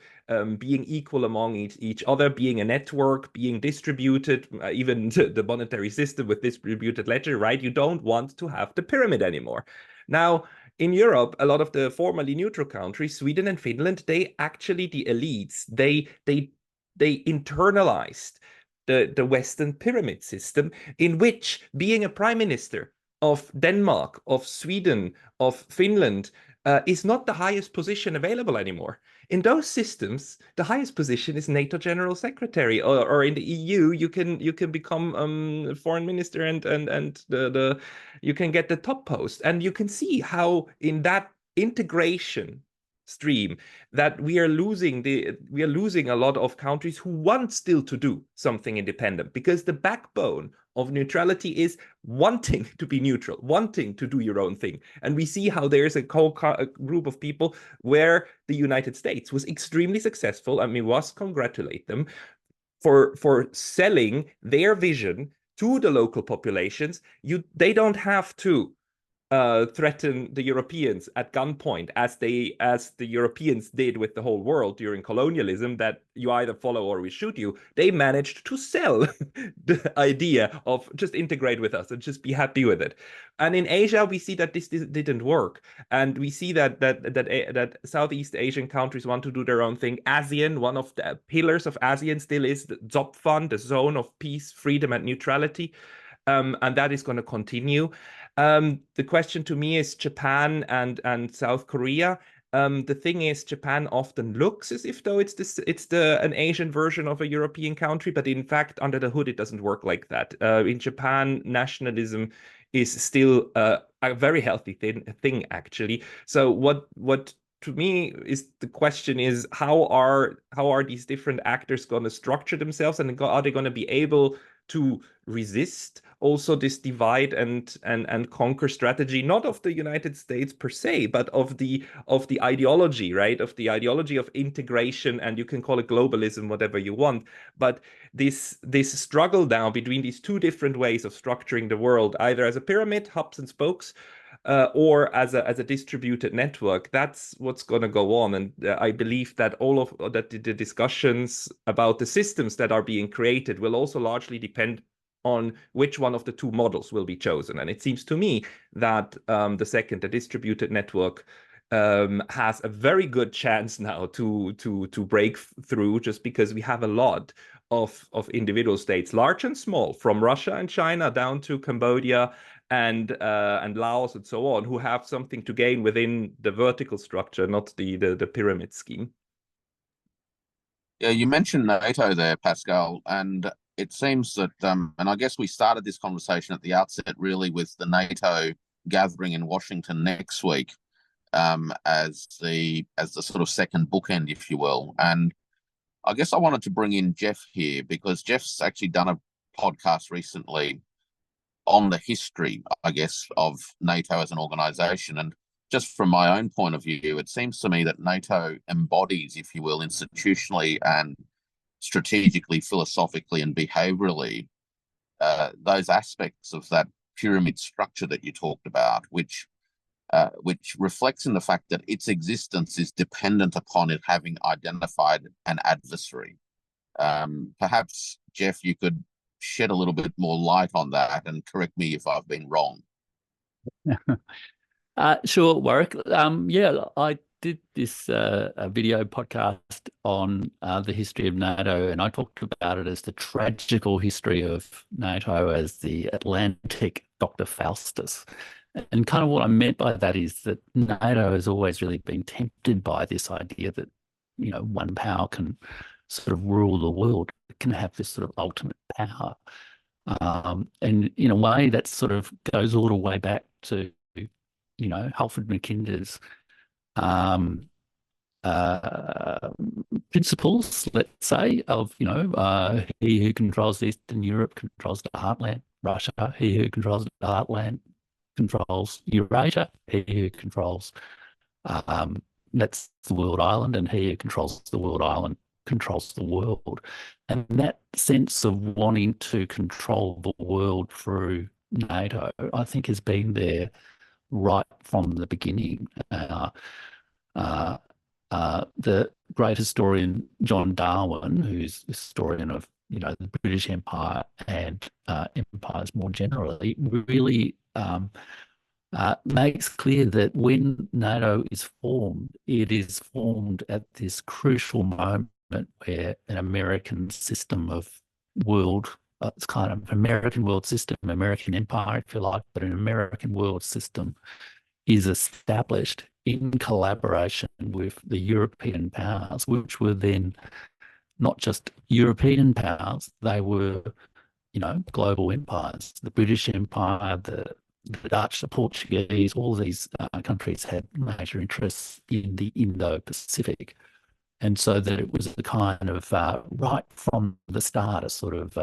being equal among each other, being a network, being distributed, even the monetary system with distributed ledger, right? You don't want to have the pyramid anymore. Now, in Europe, a lot of the formerly neutral countries, Sweden and Finland, they actually, the elites, they internalized the Western pyramid system, in which being a prime minister of Denmark, of Sweden, of Finland is not the highest position available anymore. In those systems, the highest position is NATO General Secretary, or in the EU, you can become foreign minister, and you can get the top post. And you can see how in that integration stream that we are losing a lot of countries who want still to do something independent, because the backbone of neutrality is wanting to be neutral, wanting to do your own thing. And we see how there's a group of people where the United States was extremely successful, and we must congratulate them for selling their vision to the local populations. They don't have to threaten the Europeans at gunpoint, as the Europeans did with the whole world during colonialism, that you either follow or we shoot you. They managed to sell the idea of just integrate with us and just be happy with it. And in Asia, we see that this didn't work, and we see that Southeast Asian countries want to do their own thing. ASEAN, one of the pillars of ASEAN still is the ZOPFAN, the Zone of Peace, Freedom, and Neutrality. And that is going to continue. The question to me is Japan and South Korea. The thing is, Japan often looks as if though it's an Asian version of a European country, but in fact, under the hood, it doesn't work like that. In Japan, nationalism is still a very healthy thing, actually. So what to me is the question is, how are these different actors going to structure themselves, and are they going to be able to resist also this divide and conquer strategy, not of the United States per se, but of the ideology, right? Of the ideology of integration, and you can call it globalism, whatever you want. But this struggle now between these two different ways of structuring the world, either as a pyramid, hubs and spokes, or as a distributed network. That's what's going to go on. And I believe that all of that the discussions about the systems that are being created will also largely depend on which one of the two models will be chosen. And it seems to me that the second, the distributed network, has a very good chance now to break through, just because we have a lot of individual states, large and small, from Russia and China down to Cambodia and Laos and so on, who have something to gain within the vertical structure, not the pyramid scheme. Yeah, you mentioned NATO there, Pascal, and it seems that, and I guess we started this conversation at the outset really with the NATO gathering in Washington next week, as the sort of second bookend, if you will. And I guess I wanted to bring in Jeff here because Jeff's actually done a podcast recently on the history, I guess, of NATO as an organization. And just from my own point of view, it seems to me that NATO embodies, if you will, institutionally and strategically, philosophically, and behaviorally, those aspects of that pyramid structure that you talked about, which reflects in the fact that its existence is dependent upon it having identified an adversary. Perhaps, Jeff, you could shed a little bit more light on that and correct me if I've been wrong. Sure, Warwick. Yeah, I did this a video podcast on the history of NATO, and I talked about it as the tragical history of NATO as the Atlantic Dr. Faustus. And kind of what I meant by that is that NATO has always really been tempted by this idea that, you know, one power can sort of rule the world, it can have this sort of ultimate power. And in a way that sort of goes all the way back to, you know, Halford Mackinder's principles, let's say, of, you know, he who controls Eastern Europe controls the heartland, Russia. He who controls the heartland controls Eurasia. He who controls that's the world island, and he who controls the world island controls the world. And that sense of wanting to control the world through NATO, I think, has been there right from the beginning. The great historian John Darwin, who's a historian of, you know, the British Empire and empires more generally, really makes clear that when NATO is formed, it is formed at this crucial moment where an American system of world, it's kind of American world system, American empire, if you like, but an American world system is established in collaboration with the European powers, which were then not just European powers, they were, you know, global empires. The British Empire, the Dutch, the Portuguese, all these countries had major interests in the Indo-Pacific. And so that it was a kind of, right from the start, a sort of,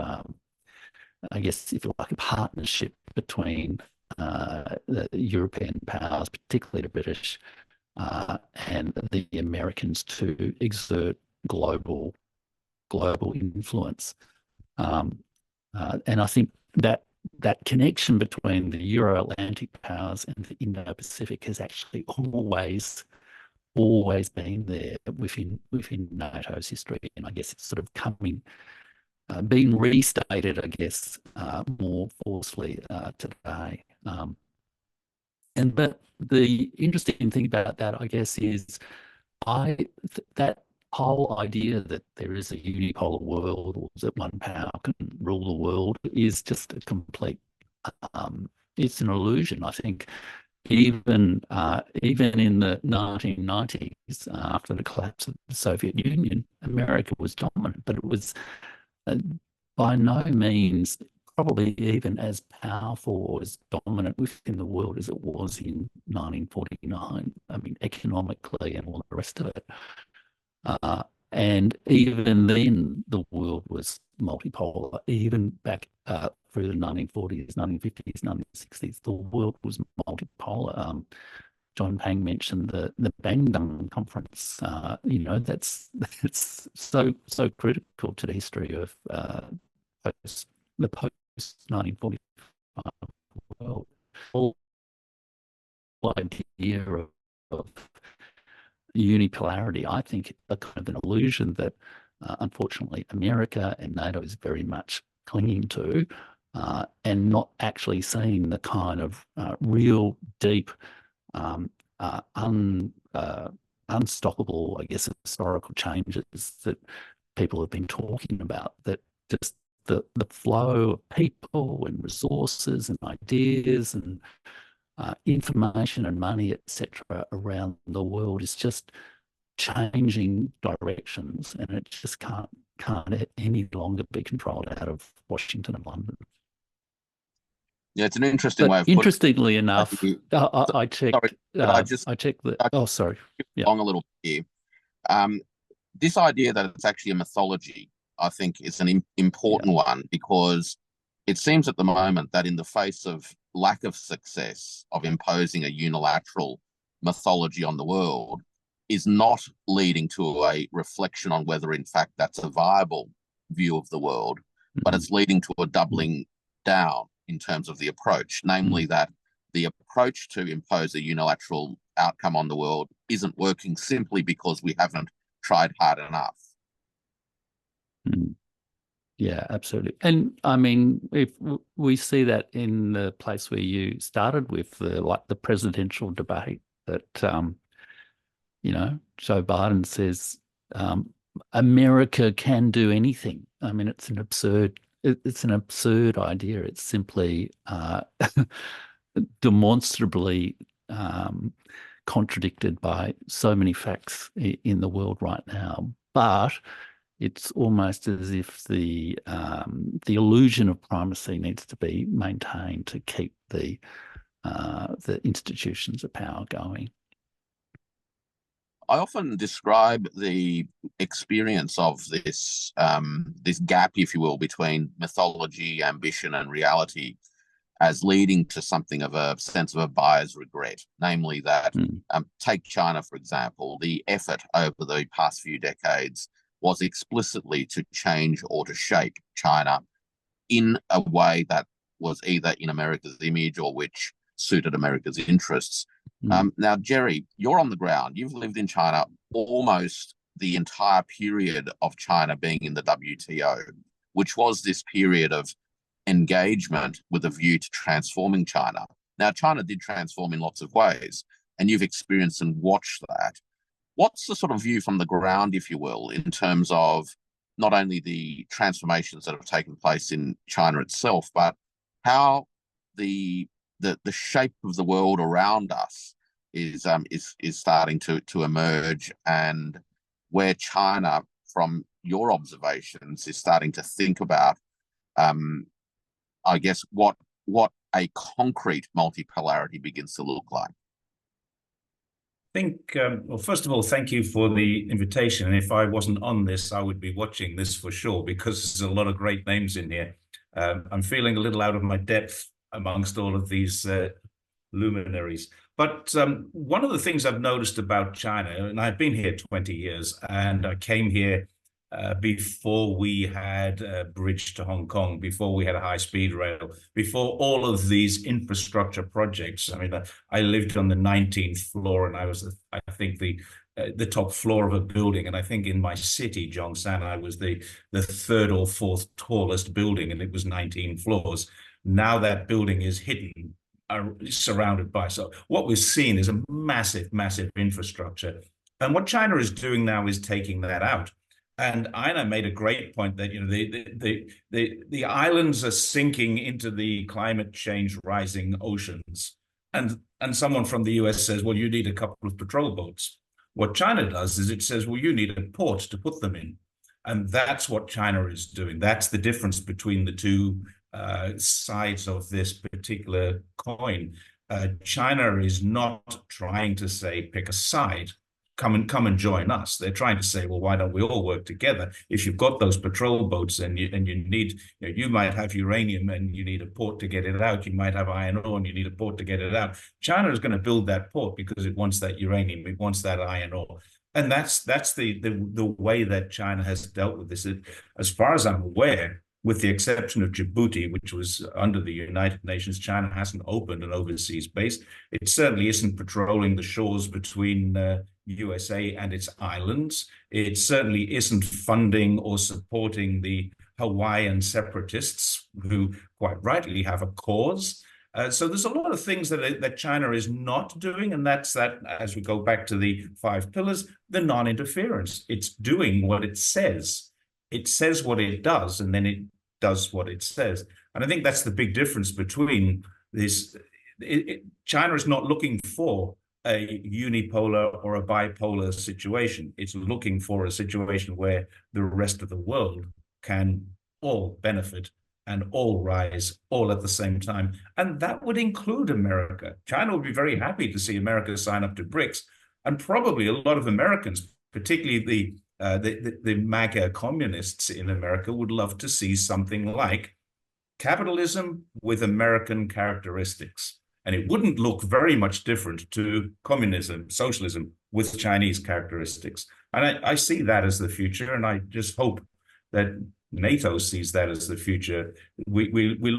I guess, if you like, a partnership between the European powers, particularly the British, and the Americans to exert global influence. And I think that connection between the Euro-Atlantic powers and the Indo-Pacific has actually always been there within NATO's history, and I guess it's sort of being restated, I guess, more forcefully today. But the interesting thing about that, I guess, is that whole idea that there is a unipolar world, or that one power can rule the world, is just a complete, it's an illusion. I think even in the 1990s, after the collapse of the Soviet Union, America was dominant, but it was by no means probably even as powerful or as dominant within the world as it was in 1949. I mean, economically and all the rest of it. And even then, the world was multipolar. Even back through the 1940s, 1950s, 1960s, the world was multipolar. John Pang mentioned the Bandung Conference. You know, that's so critical to the history of the post 1945 world. All idea of unipolarity, I think, a kind of an illusion that unfortunately America and NATO is very much clinging to, and not actually seeing the kind of real deep, unstoppable, I guess, historical changes that people have been talking about, that just the flow of people and resources and ideas and information and money, etc., around the world is just changing directions, and it just can't any longer be controlled out of Washington and London. Yeah, it's an interesting way of interestingly enough, I checked. Sorry, I checked the. Oh, sorry. Yeah. Long a little here. This idea that it's actually a mythology, I think, is an important one, because it seems at the moment that in the face of lack of success of imposing a unilateral mythology on the world, is not leading to a reflection on whether, in fact, that's a viable view of the world, but it's leading to a doubling down in terms of the approach, namely that the approach to impose a unilateral outcome on the world isn't working simply because we haven't tried hard enough. Yeah, absolutely. And I mean, if we see that in the place where you started with, the presidential debate, that you know, Joe Biden says America can do anything. I mean, it's an absurd idea. It's simply demonstrably contradicted by so many facts in the world right now. But it's almost as if the illusion of primacy needs to be maintained to keep the institutions of power going. I often describe the experience of this this gap, if you will, between mythology, ambition, and reality as leading to something of a sense of a buyer's regret, namely that, take China, for example, the effort over the past few decades was explicitly to change or to shape China in a way that was either in America's image or which suited America's interests. Now, Jerry, you're on the ground. You've lived in China almost the entire period of China being in the WTO, which was this period of engagement with a view to transforming China. Now, China did transform in lots of ways, and you've experienced and watched that. What's the sort of view from the ground, if you will, in terms of not only the transformations that have taken place in China itself, but how the shape of the world around us is starting to emerge, and where China, from your observations, is starting to think about, I guess, what a concrete multipolarity begins to look like? I think, well, first of all, thank you for the invitation. And if I wasn't on this, I would be watching this for sure, because there's a lot of great names in here. I'm feeling a little out of my depth amongst all of these luminaries. But one of the things I've noticed about China, and I've been here 20 years, and I came here before we had a bridge to Hong Kong, before we had a high-speed rail, before all of these infrastructure projects. I mean, I lived on the 19th floor, and I was, I think, the top floor of a building. And I think in my city, Zhongshan, I was the third or fourth tallest building, and it was 19 floors. Now that building is hidden, surrounded by. So what we're seeing is a massive, massive infrastructure. And what China is doing now is taking that out. And Ina made a great point that, you know, the islands are sinking into the climate change rising oceans. And someone from the US says, well, you need a couple of patrol boats. What China does is it says, well, you need a port to put them in. And that's what China is doing. That's the difference between the two sides of this particular coin. China is not trying to say, pick a side. Come and join us. They're trying to say, well, why don't we all work together? If you've got those patrol boats and you need, you know, you might have uranium and you need a port to get it out. You might have iron ore and you need a port to get it out. China is going to build that port because it wants that uranium, it wants that iron ore, and that's the way that China has dealt with this. As far as I'm aware, with the exception of Djibouti, which was under the United Nations. China hasn't opened an overseas base. It certainly isn't patrolling the shores between USA and its islands. It certainly isn't funding or supporting the Hawaiian separatists, who quite rightly have a cause. So there's a lot of things that China is not doing, and that's that, as we go back to the 5 pillars, the non-interference. It's doing what it says. It says what it does, and then it does what it says. And I think that's the big difference between this. China is not looking for a unipolar or a bipolar situation. It's looking for a situation where the rest of the world can all benefit and all rise all at the same time. And that would include America. China would be very happy to see America sign up to BRICS. And probably a lot of Americans, particularly the MAGA communists in America, would love to see something like capitalism with American characteristics. And it wouldn't look very much different to communism, socialism with Chinese characteristics. And I see that as the future, and I just hope that NATO sees that as the future. We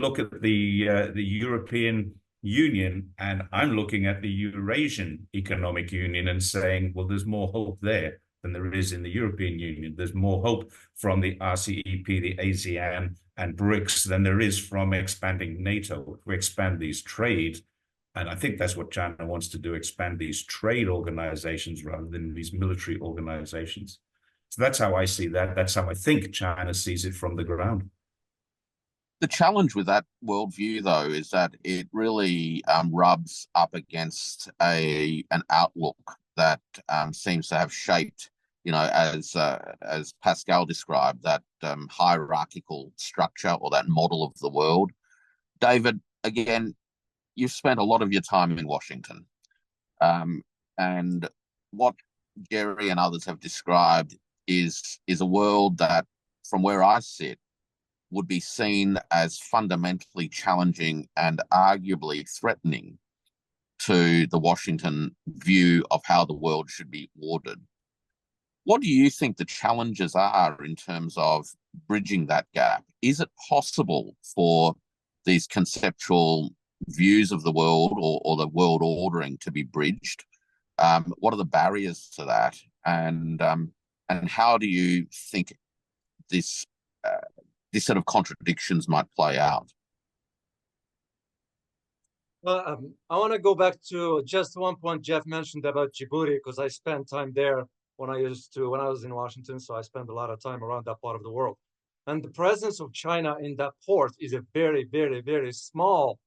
look at the European Union, and I'm looking at the Eurasian Economic Union and saying, well, there's more hope there than there is in the European Union. There's more hope from the RCEP, the ASEAN, and BRICS than there is from expanding NATO. We expand these trade, and I think that's what China wants to do, expand these trade organizations rather than these military organizations. So that's how I see that. That's how I think China sees it from the ground. The challenge with that worldview, though, is that it really rubs up against an outlook that seems to have shaped, as Pascal described, that hierarchical structure or that model of the world. David, again, you've spent a lot of your time in Washington, and what Jerry and others have described is a world that, from where I sit, would be seen as fundamentally challenging and arguably threatening to the Washington view of how the world should be ordered. What do you think the challenges are in terms of bridging that gap? Is it possible for these conceptual views of the world or the world ordering to be bridged? What are the barriers to that? And how do you think this set of contradictions might play out? Well, I want to go back to just one point Jeff mentioned about Djibouti, because I spent time there when I was in Washington, so I spent a lot of time around that part of the world. And the presence of China in that port is a very, very, very small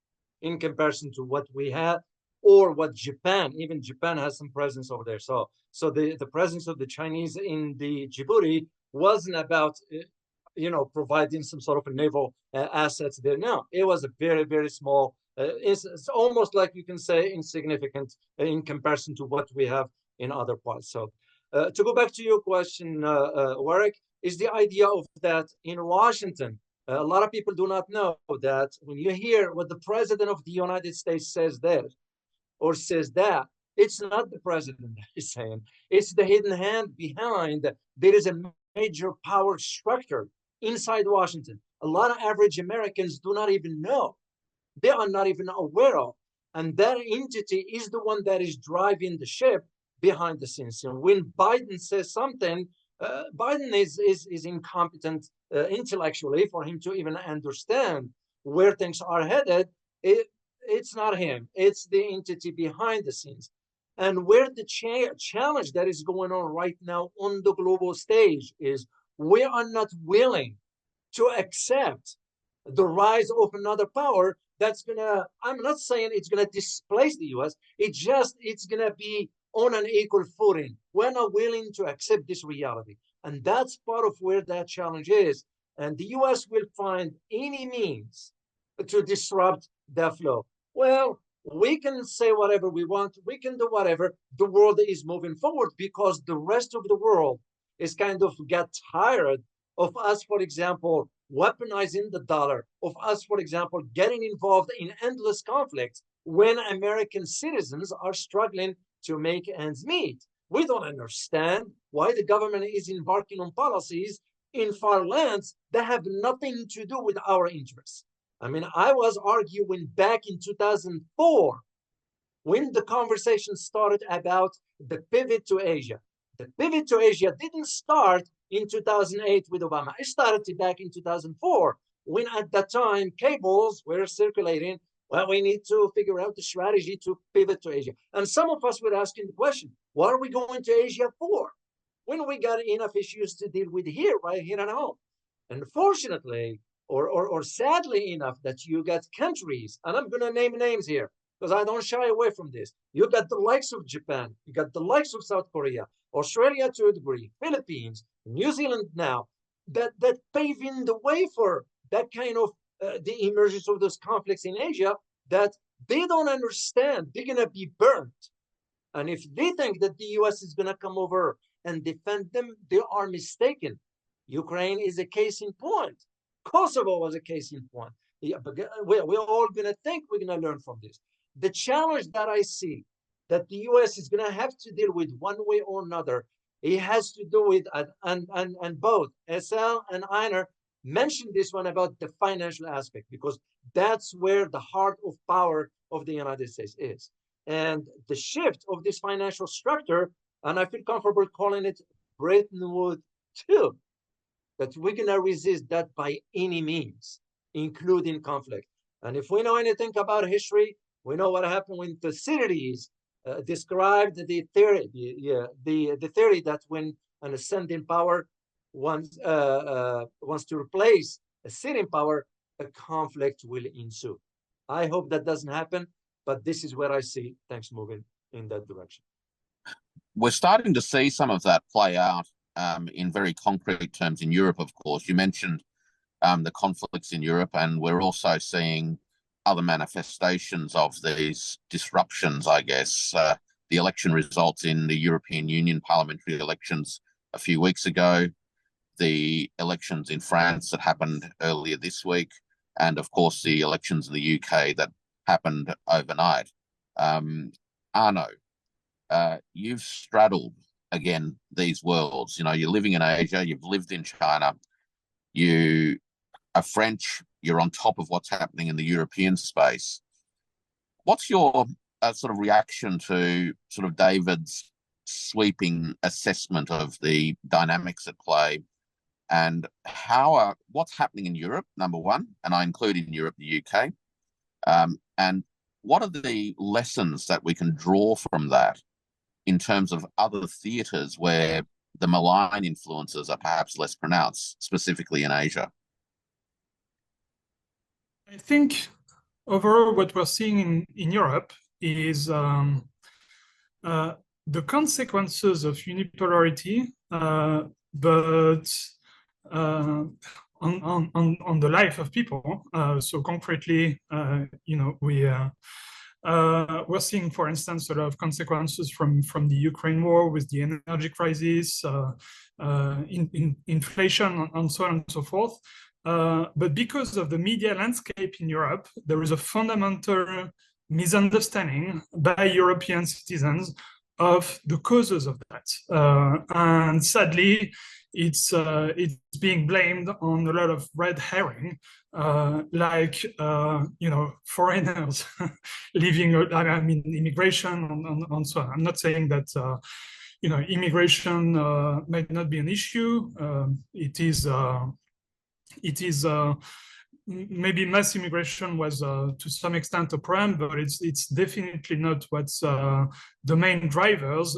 in comparison to what we had, or what Japan, even Japan has some presence over there. So the presence of the Chinese in the Djibouti wasn't about providing some sort of a naval assets there. No, it was a very, very small, it's almost like you can say insignificant in comparison to what we have in other parts. So to go back to your question, Warwick, is the idea of that in Washington. A lot of people do not know that when you hear what the president of the United States says there, or says that, it's not the president that is saying, it's the hidden hand behind. There is a major power structure inside Washington. A lot of average Americans do not even know. They are not even aware of. And that entity is the one that is driving the ship behind the scenes. And when Biden says something, Biden is incompetent intellectually for him to even understand where things are headed. It's not him. It's the entity behind the scenes. And where the challenge that is going on right now on the global stage is, we are not willing to accept the rise of another power that's gonna, I'm not saying it's gonna displace the US, it's gonna be on an equal footing. We're not willing to accept this reality. And that's part of where that challenge is. And the US will find any means to disrupt that flow. Well, we can say whatever we want, we can do whatever. The world is moving forward because the rest of the world is kind of got tired of us, for example, weaponizing the dollar, of us, for example, getting involved in endless conflicts when American citizens are struggling to make ends meet. We don't understand why the government is embarking on policies in far lands that have nothing to do with our interests. I mean, I was arguing back in 2004 when the conversation started about the pivot to Asia. The pivot to Asia didn't start in 2008 with Obama. It started back in 2004 when at that time cables were circulating. Well, we need to figure out the strategy to pivot to Asia. And some of us were asking the question, what are we going to Asia for? When we got enough issues to deal with here, right here at home. And fortunately, or sadly enough, that you got countries, and I'm going to name names here because I don't shy away from this. You got the likes of Japan, you got the likes of South Korea, Australia to a degree, Philippines, New Zealand now, that paving the way for that kind of the emergence of those conflicts in Asia that they don't understand. They're going to be burnt. And if they think that the US is going to come over and defend them, they are mistaken. Ukraine is a case in point. Kosovo was a case in point. Yeah, but we're all going to think we're going to learn from this. The challenge that I see that the US is going to have to deal with one way or another, it has to do with, and both SL and Einar mentioned this one about the financial aspect, because that's where the heart of power of the United States is. And the shift of this financial structure, and I feel comfortable calling it Bretton Woods 2, that we're going to resist that by any means, including conflict. And if we know anything about history, we know what happened when Thucydides described the theory, the theory that when an ascending power wants to replace a sitting power, a conflict will ensue. I hope that doesn't happen, but this is where I see things moving in that direction. We're starting to see some of that play out in very concrete terms in Europe, of course. You mentioned the conflicts in Europe, and we're also seeing other manifestations of these disruptions, I guess. The election results in the European Union parliamentary elections a few weeks ago, the elections in France that happened earlier this week, and of course the elections in the UK that happened overnight. Arnaud, you've straddled again these worlds. You know, you're living in Asia, you've lived in China, you are French, you're on top of what's happening in the European space. What's your sort of reaction to sort of David's sweeping assessment of the dynamics at play, and what's happening in Europe, number one, and I include in Europe the UK, and what are the lessons that we can draw from that in terms of other theatres where the malign influences are perhaps less pronounced, specifically in Asia? I think overall what we're seeing in Europe is the consequences of unipolarity, but on the life of people. So concretely, you know, we're seeing, for instance, sort of consequences from the Ukraine war with the energy crisis, inflation, and so on and so forth. But because of the media landscape in Europe, there is a fundamental misunderstanding by European citizens of the causes of that. And sadly, it's being blamed on a lot of red herring, like, you know, foreigners leaving, I mean, immigration and so on. I'm not saying that, you know, immigration might not be an issue. It is maybe mass immigration was to some extent a problem, but it's definitely not what's the main drivers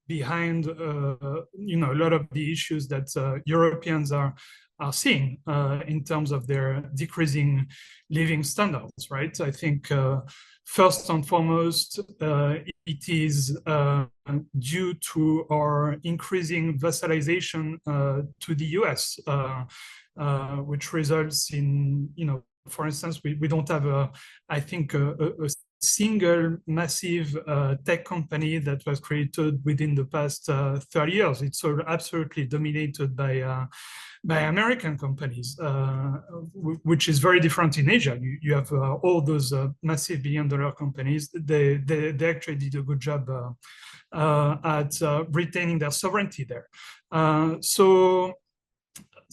behind you know, a lot of the issues that Europeans are seeing in terms of their decreasing living standards, right? I think first and foremost, it is due to our increasing vassalization to the US, which results in, you know, for instance, we don't have I think a single massive tech company that was created within the past 30 years. It's all absolutely dominated by American companies, which is very different in Asia. You have all those massive billion-dollar companies. They actually did a good job at retaining their sovereignty there. So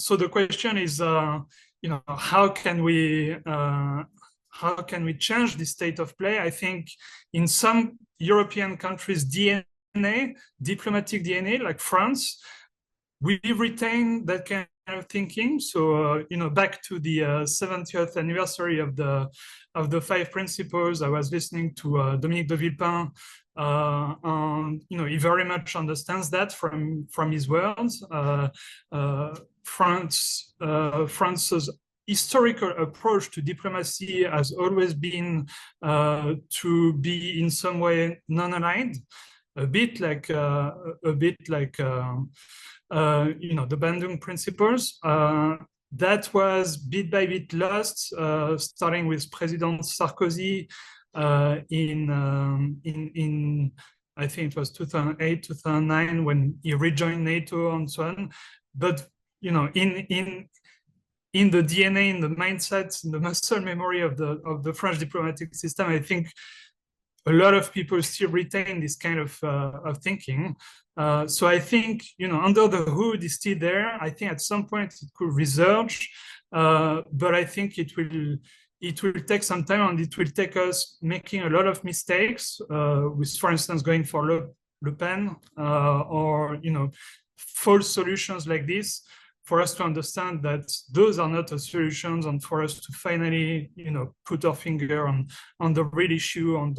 so the question is, how can we change the state of play? I think in some European countries' DNA, diplomatic DNA, like France, we retain that kind of thinking. So, back to the 70th anniversary of the 5 principles, I was listening to Dominique de Villepin, and he very much understands that from his words. France's historical approach to diplomacy has always been to be in some way non-aligned, a bit like the Bandung principles. That was bit by bit lost, starting with President Sarkozy in I think it was 2008, 2009 when he rejoined NATO and so on. But in the DNA, in the mindset, in the muscle memory of the French diplomatic system, I think a lot of people still retain this kind of thinking. So I think, under the hood is still there. I think at some point it could resurge, but I think it will take some time, and it will take us making a lot of mistakes with, for instance, going for Le Pen or false solutions like this, for us to understand that those are not the solutions, and for us to finally, put our finger on the real issue, and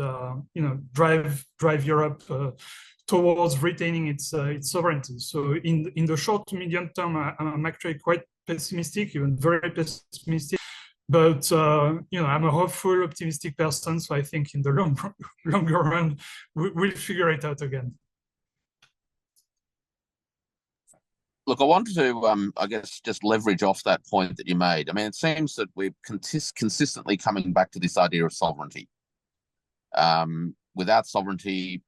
drive Europe towards retaining its sovereignty. So in the short to medium term, I'm actually quite pessimistic, even very pessimistic. But I'm a hopeful, optimistic person. So I think in the longer run, we'll figure it out again. Look, I wanted to, I guess, just leverage off that point that you made. I mean, it seems that we're consistently coming back to this idea of sovereignty. Without sovereignty,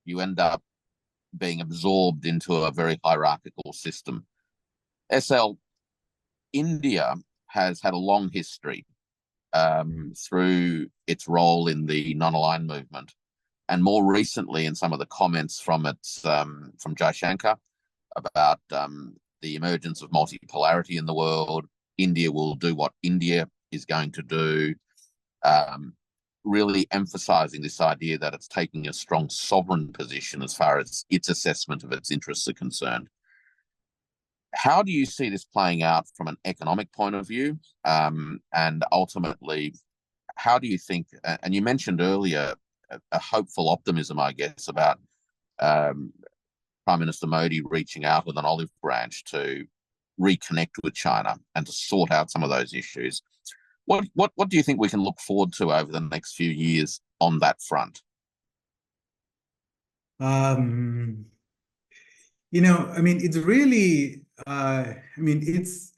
you end up being absorbed into a very hierarchical system. SL, India has had a long history through its role in the non-aligned movement, and more recently in some of the comments from Jaishankar about the emergence of multipolarity in the world. India will do what India is going to do, really emphasizing this idea that it's taking a strong sovereign position as far as its assessment of its interests are concerned. How do you see this playing out from an economic point of view? And ultimately, how do you think, and you mentioned earlier, a hopeful optimism, I guess, about Prime Minister Modi reaching out with an olive branch to reconnect with China and to sort out some of those issues. What do you think we can look forward to over the next few years on that front? I mean, it's really, it's,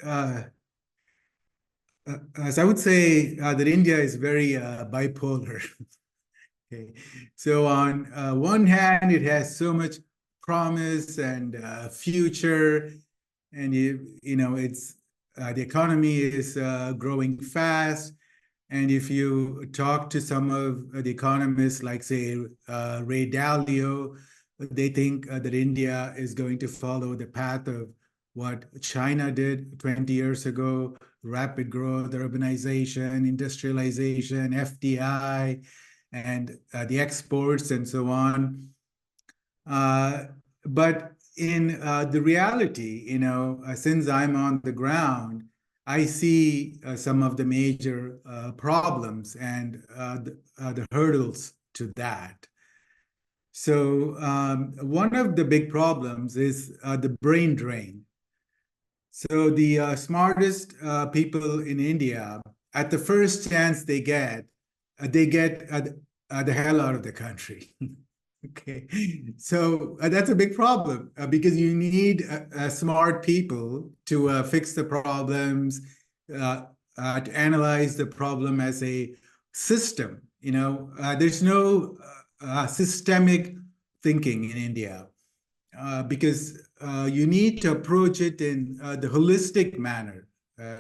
as I would say, that India is very bipolar. Okay. So on one hand, it has so much promise and future, and it's the economy is growing fast. And if you talk to some of the economists, like say Ray Dalio, they think that India is going to follow the path of what China did 20 years ago: rapid growth, urbanization, industrialization, FDI, and the exports and so on. But in the reality, since I'm on the ground, I see some of the major problems and the hurdles to that. So one of the big problems is the brain drain. So the smartest people in India, at the first chance they get the hell out of the country. Okay, so that's a big problem because you need smart people to fix the problems, to analyze the problem as a system. There's no systemic thinking in India because you need to approach it in the holistic manner,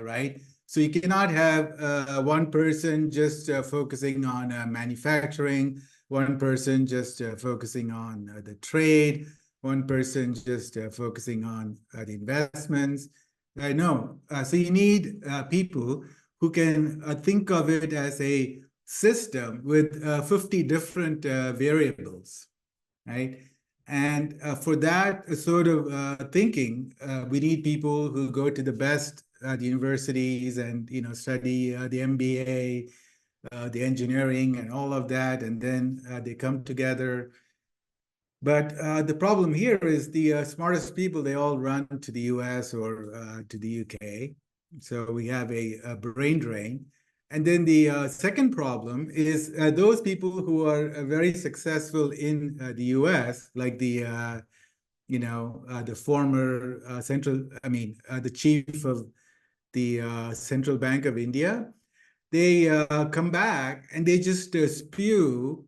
right? So you cannot have one person just focusing on manufacturing, one person just focusing on the trade, one person just focusing on the investments. No, so you need people who can think of it as a system with 50 different variables, right? And for that sort of thinking, we need people who go to the best universities and study the MBA, the engineering, and all of that, and then they come together. But the problem here is the smartest people, they all run to the US or to the UK. So we have a brain drain. And then the second problem is those people who are very successful in the US, like the former the chief of the Central Bank of India, they come back and they just spew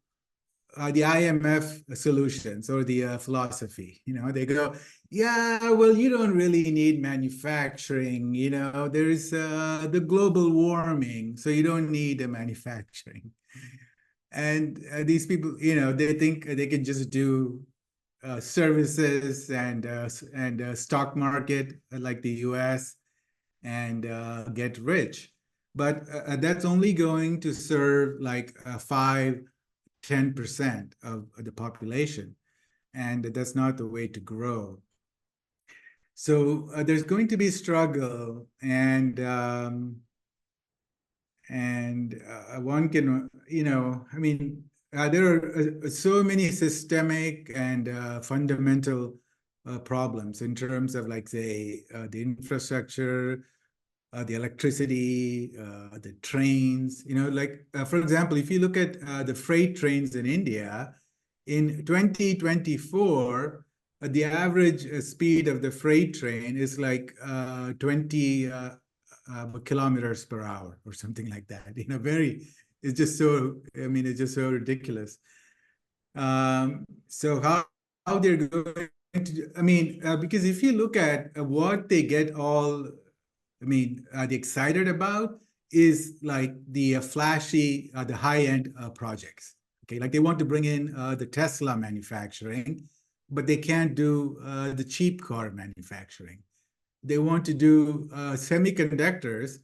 the IMF solutions or the philosophy. They go, yeah, well, you don't really need manufacturing. There's the global warming, so you don't need manufacturing. And these people, they think they can just do services and stock market like the US and get rich. But that's only going to serve like 5-10% of the population, and that's not the way to grow. So there's going to be struggle, and one can, there are so many systemic and fundamental problems in terms of, like, say, the infrastructure, the electricity, the trains, for example, if you look at the freight trains in India, in 2024, the average speed of the freight train is like 20 kilometers per hour or something like that. It's just so, it's just so ridiculous. So how they're going to, because if you look at what they get all, they're excited about is like the flashy, the high-end projects. Okay, like they want to bring in the Tesla manufacturing, but they can't do the cheap car manufacturing. They want to do semiconductors,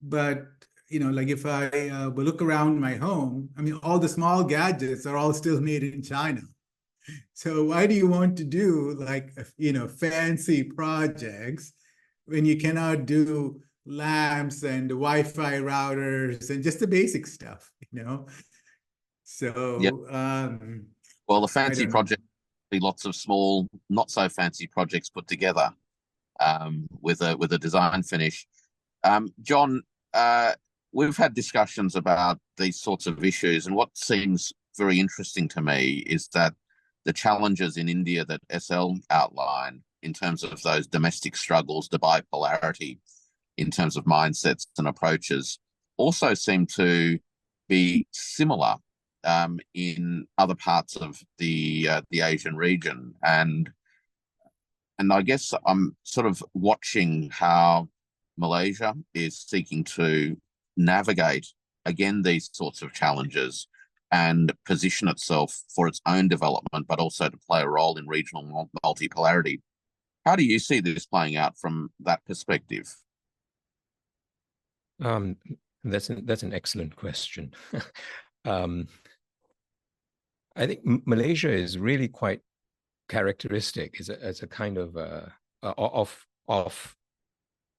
but like if I look around my home, all the small gadgets are all still made in China. So why do you want to do like fancy projects when you cannot do lamps and Wi-Fi routers and just the basic stuff, So, yep. Well, the fancy project be lots of small, not so fancy projects put together with a design finish. John, we've had discussions about these sorts of issues, and what seems very interesting to me is that the challenges in India that SL outlined in terms of those domestic struggles, the bipolarity in terms of mindsets and approaches, also seem to be similar in other parts of the Asian region. And I guess I'm sort of watching how Malaysia is seeking to navigate, again, these sorts of challenges and position itself for its own development, but also to play a role in regional multipolarity. How do you see this playing out from that perspective? That's an excellent question. I think Malaysia is really quite characteristic as a kind of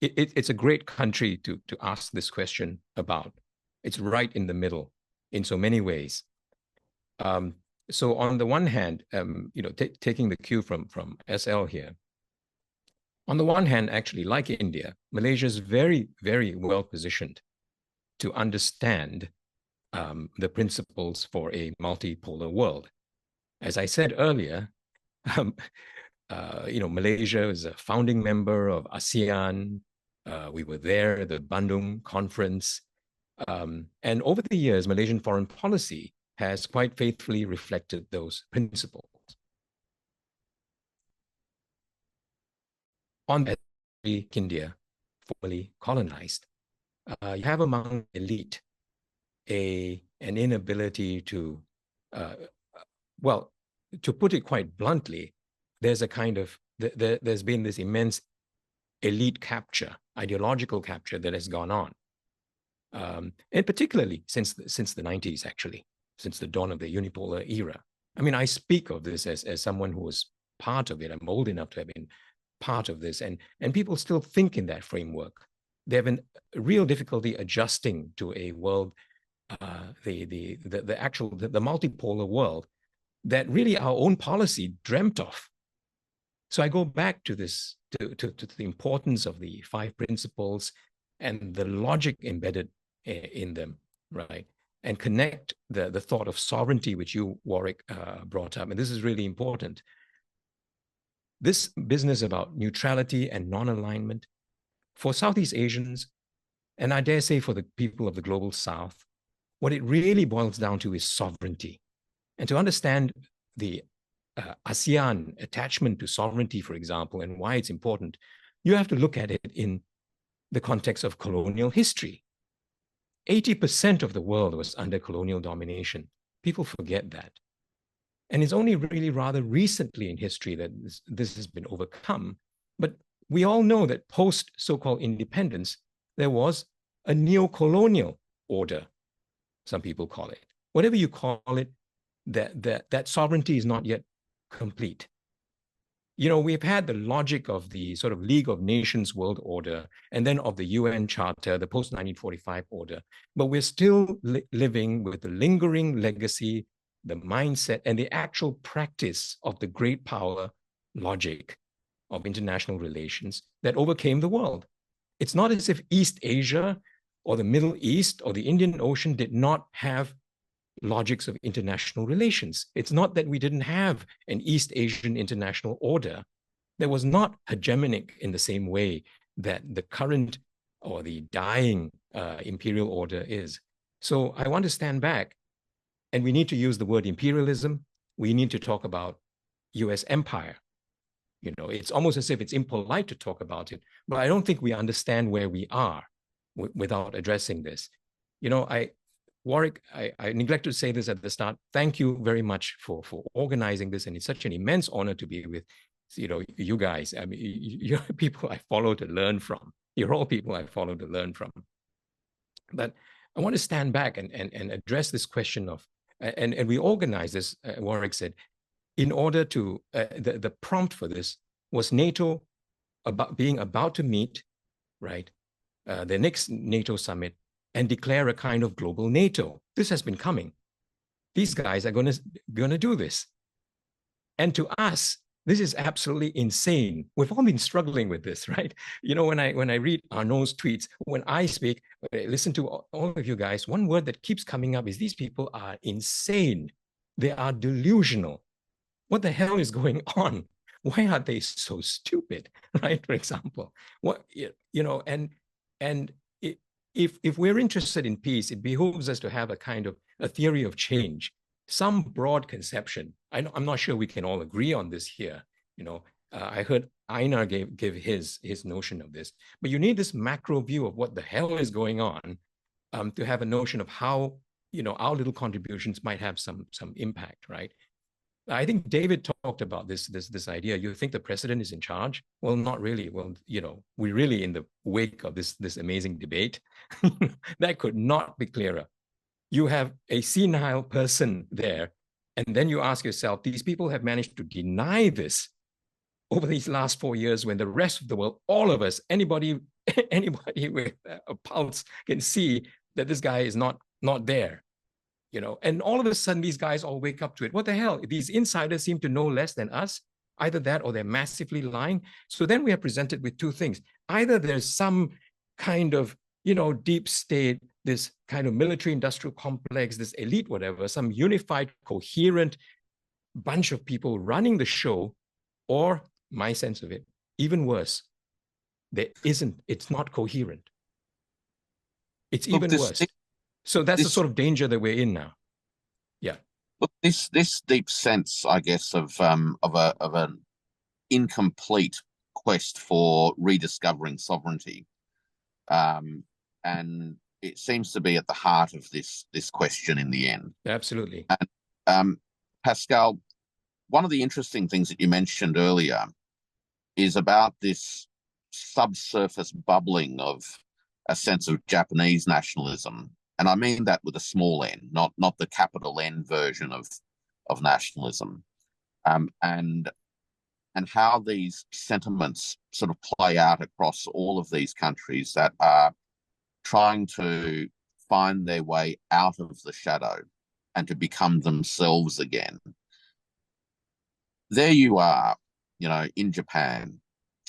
it's a great country to ask this question about. It's right in the middle in so many ways. So on the one hand, taking the cue from SL here, on the one hand, actually, like India, Malaysia is very, very well positioned to understand the principles for a multipolar world. As I said earlier, Malaysia is a founding member of ASEAN. We were there at the Bandung conference. And over the years, Malaysian foreign policy has quite faithfully reflected those principles. On that, India, formerly colonized, you have among the elite an inability to, to put it quite bluntly, there's a kind of, there's been this immense elite capture, ideological capture that has gone on. And particularly since the 90s, actually, since the dawn of the unipolar era. I mean, I speak of this as someone who was part of it. I'm old enough to have been part of this, and people still think in that framework. They have a real difficulty adjusting to a world, the multipolar world that really our own policy dreamt of. So I go back to this, to the importance of the 5 principles and the logic embedded in them, right? And connect the thought of sovereignty, which you, Warwick, brought up. And this is really important. This business about neutrality and non-alignment for Southeast Asians, and I dare say for the people of the global South, what it really boils down to is sovereignty. And to understand the ASEAN attachment to sovereignty, for example, and why it's important, you have to look at it in the context of colonial history. 80% of the world was under colonial domination. People forget that. And it's only really rather recently in history that this has been overcome. But we all know that post so-called independence, there was a neo-colonial order, some people call it. Whatever you call it, that sovereignty is not yet complete. You know, we've had the logic of the sort of League of Nations world order, and then of the UN Charter, the post-1945 order, but we're still living with the lingering legacy, the mindset, and the actual practice of the great power logic of international relations that overcame the world. It's not as if East Asia or the Middle East or the Indian Ocean did not have logics of international relations. It's not that we didn't have an East Asian international order that was not hegemonic in the same way that the current or the dying imperial order is. So I want to stand back, and we need to use the word imperialism. We need to talk about US empire. You know, it's almost as if it's impolite to talk about it, but I don't think we understand where we are without addressing this. You know, Warwick, I neglected to say this at the start. Thank you very much for organizing this, and it's such an immense honor to be with, you know, you guys. I mean, you're people I follow to learn from. You're all people I follow to learn from. But I want to stand back and address this question of, and we organize this, Warwick said, in order to, the prompt for this was NATO being about to meet, right, the next NATO summit, and declare a kind of global NATO. This has been coming. These guys are going to do this. And to us, this is absolutely insane. We've all been struggling with this, right? You know, when I read Arnaud's tweets, when I speak, listen to all of you guys, one word that keeps coming up is these people are insane. They are delusional. What the hell is going on? Why are they so stupid, right? For example, what, you know, and if we're interested in peace, it behooves us to have a kind of a theory of change, some broad conception. I'm not sure we can all agree on this here. You know, I heard Einar give his notion of this, but you need this macro view of what the hell is going on to have a notion of how, you know, our little contributions might have some impact, right? I think David talked about this idea. You think the president is in charge? Well, not really. Well, you know, we're really in the wake of this amazing debate. That could not be clearer. You have a senile person there, and then you ask yourself, these people have managed to deny this over these last 4 years when the rest of the world, all of us, anybody with a pulse can see that this guy is not there. You know, and all of a sudden, these guys all wake up to it. What the hell? These insiders seem to know less than us. Either that or they're massively lying. So then we are presented with two things. Either there's some kind of, you know, deep state, this kind of military industrial complex, this elite, whatever, some unified, coherent bunch of people running the show, or my sense of it, even worse, there isn't, it's not coherent. It's even worse. So that's the sort of danger that we're in now. Yeah. Look, this deep sense, I guess, of an incomplete quest for rediscovering sovereignty, and it seems to be at the heart of this question in the end. Absolutely. And Pascal, one of the interesting things that you mentioned earlier is about this subsurface bubbling of a sense of Japanese nationalism. And I mean that with a small n, not the capital N version of nationalism. And how these sentiments sort of play out across all of these countries that are trying to find their way out of the shadow and to become themselves again. There you are, in Japan,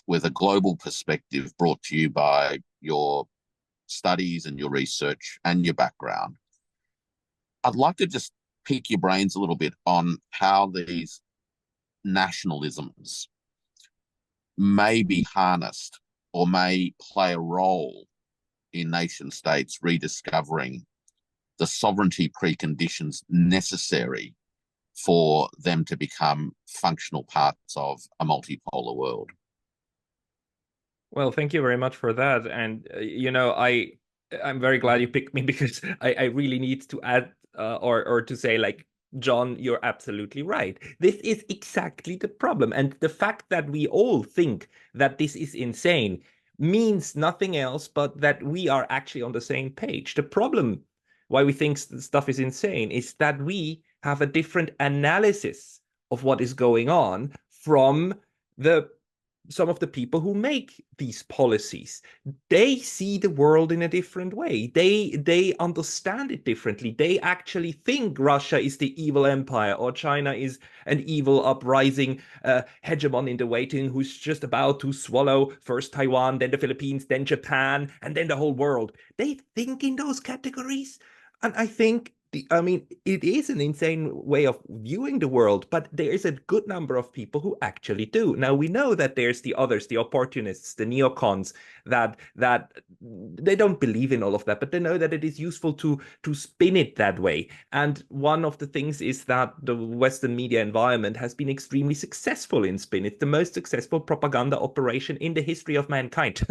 with a global perspective brought to you by your studies and your research and your background. I'd like to just pick your brains a little bit on how these nationalisms may be harnessed or may play a role in nation states rediscovering the sovereignty preconditions necessary for them to become functional parts of a multipolar world. Well, thank you very much for that. And, I'm very glad you picked me because I really need to add or to say, like, John, you're absolutely right. This is exactly the problem. And the fact that we all think that this is insane means nothing else but that we are actually on the same page. The problem why we think stuff is insane is that we have a different analysis of what is going on from some of the people who make these policies. They see the world in a different way. They understand it differently. They actually think Russia is the evil empire or China is an evil uprising hegemon in the waiting who's just about to swallow first Taiwan, then the Philippines, then Japan, and then the whole world. They think in those categories. And I think it is an insane way of viewing the world, but there is a good number of people who actually do. Now, we know that there's the others, the opportunists, the neocons, that they don't believe in all of that, but they know that it is useful to spin it that way. And one of the things is that the Western media environment has been extremely successful in spin. It's the most successful propaganda operation in the history of mankind.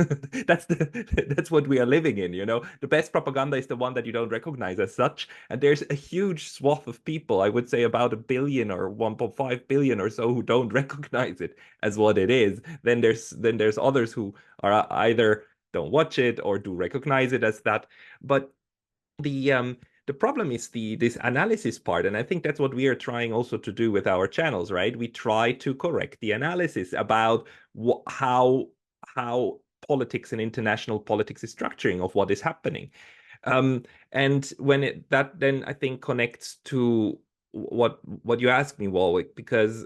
That's what we are living in, The best propaganda is the one that you don't recognize as such. And there's a huge swath of people, I would say about 1 billion or 1.5 billion or so, who don't recognize it as what it is. Then there's others who are either don't watch it or do recognize it as that. But the problem is this analysis part, and I think that's what we are trying also to do with our channels, right? We try to correct the analysis about how politics and international politics is structuring of what is happening. And when that then I think connects to what you asked me, Warwick, because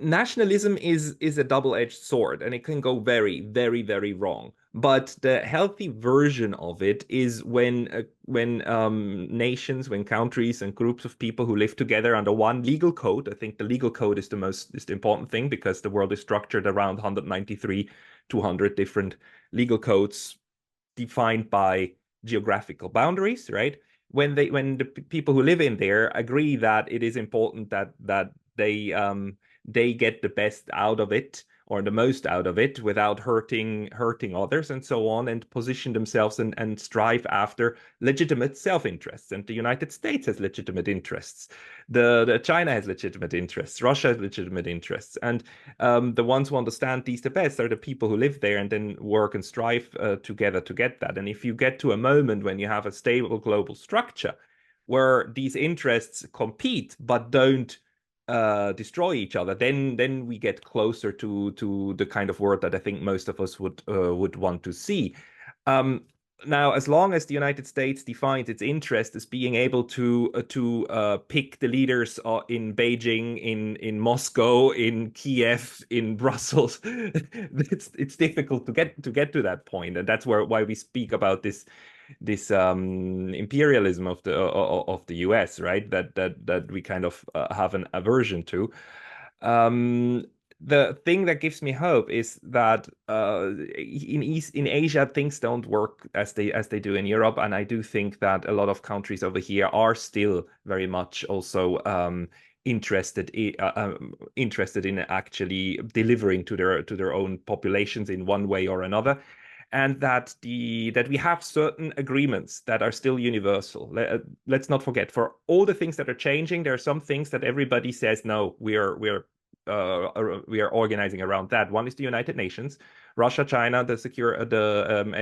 nationalism is a double-edged sword, and it can go very, very, very wrong. But the healthy version of it is when nations, when countries and groups of people who live together under one legal code. I think the legal code is the important thing, because the world is structured around 193, 200 different legal codes defined by geographical boundaries, right? When the people who live in there agree that it is important that they get the best out of it, or the most out of it, without hurting others and so on, and position themselves and strive after legitimate self-interests. And the United States has legitimate interests. The China has legitimate interests. Russia has legitimate interests. And the ones who understand these the best are the people who live there and then work and strive together to get that. And if you get to a moment when you have a stable global structure where these interests compete but don't destroy each other, then we get closer to the kind of world that I think most of us would want to see. Now, as long as the United States defines its interest as being able to pick the leaders in Beijing, in Moscow, in Kiev, in Brussels, it's difficult to get to that point, and that's why we speak about this imperialism of the US, right? That we kind of have an aversion to. The thing that gives me hope is that in Asia things don't work as they do in Europe, and I do think that a lot of countries over here are still very much also interested in actually delivering to their own populations in one way or another. and that we have certain agreements that are still universal. Let's not forget, for all the things that are changing, there are some things that everybody says, no, we are organizing around that. One is the United Nations. Russia, China, the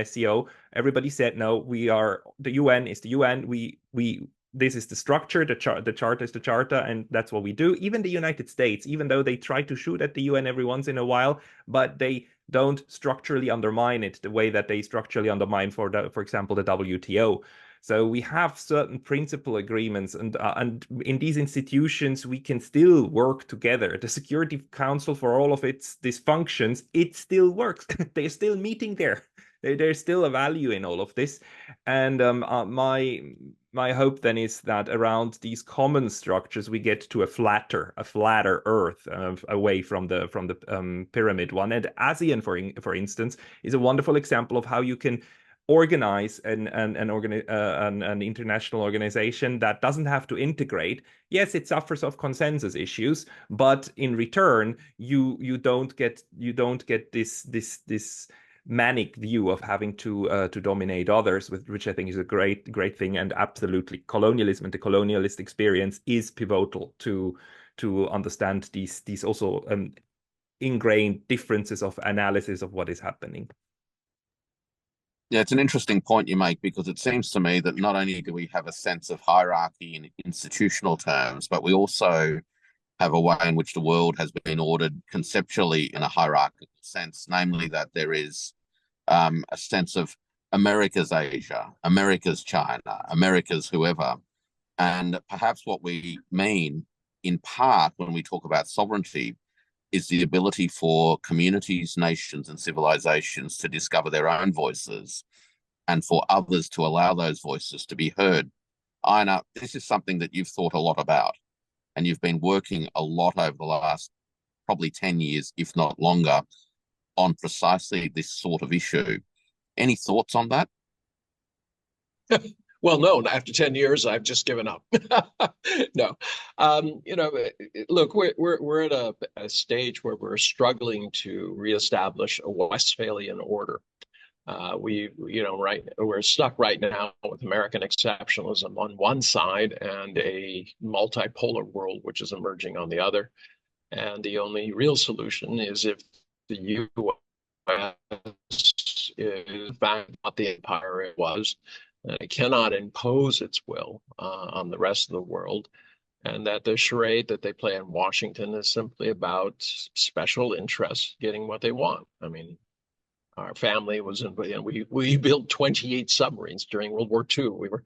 SCO. Everybody said, no, the UN is the UN. This is the structure, the charter is the charter, and that's what we do. Even the United States, even though they try to shoot at the UN every once in a while, but they don't structurally undermine it the way that they structurally undermine, for example, the WTO. So we have certain principal agreements, and in these institutions, we can still work together. The Security Council, for all of its dysfunctions, it still works. They're still meeting there. There's still a value in all of this. And my hope then is that around these common structures, we get to a flatter Earth, away from the pyramid one. And ASEAN, for instance, is a wonderful example of how you can organize an international organization that doesn't have to integrate. Yes, it suffers of consensus issues, but in return, you don't get this manic view of having to dominate others, which I think is a great thing. And absolutely, colonialism and the colonialist experience is pivotal to understand these also ingrained differences of analysis of what is happening. Yeah, it's an interesting point you make, because it seems to me that not only do we have a sense of hierarchy in institutional terms, but we also have a way in which the world has been ordered conceptually in a hierarchical sense, namely that there is a sense of America's Asia, America's China, America's whoever. And perhaps what we mean in part when we talk about sovereignty is the ability for communities, nations, and civilizations to discover their own voices, and for others to allow those voices to be heard. Ina, this is something that you've thought a lot about, and you've been working a lot over the last probably 10 years, if not longer, on precisely this sort of issue. Any thoughts on that? Well, no, after 10 years, I've just given up. No, look, we're at a stage where we're struggling to reestablish a Westphalian order. We're stuck right now with American exceptionalism on one side and a multipolar world, which is emerging on the other. And the only real solution is if the U.S. is in fact not the empire it was, and it cannot impose its will on the rest of the world, and that the charade that they play in Washington is simply about special interests getting what they want. I mean, our family was in, we built 28 submarines during World War II. We were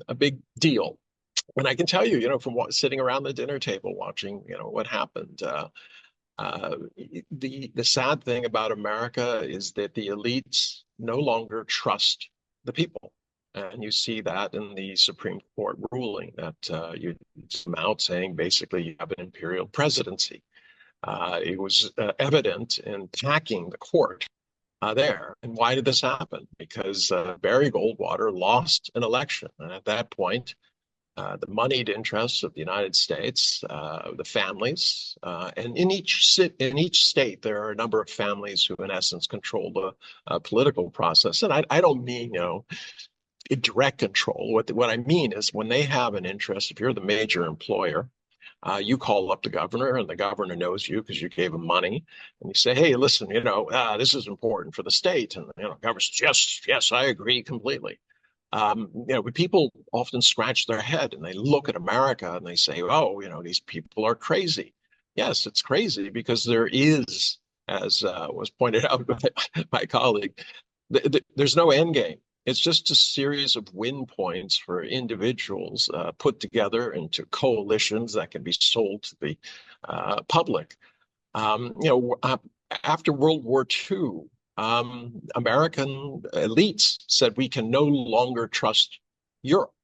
a big deal. And I can tell you, from sitting around the dinner table watching, what happened. The sad thing about America is that the elites no longer trust the people. And you see that in the Supreme Court ruling that you come out saying basically you have an imperial presidency. It was evident in packing the court there. And why did this happen? Because Barry Goldwater lost an election. And at that point, the moneyed interests of the United States, the families, and in each state, there are a number of families who, in essence, control the political process. And I don't mean, direct control. What I mean is when they have an interest, if you're the major employer, you call up the governor, and the governor knows you because you gave him money, and you say, "Hey, listen, this is important for the state," and the governor says, "Yes, I agree completely." People often scratch their head and they look at America and they say, "Oh, these people are crazy." Yes, it's crazy because there is, as was pointed out by my colleague, there's no end game. It's just a series of win points for individuals put together into coalitions that can be sold to the public. After World War II, American elites said we can no longer trust Europe.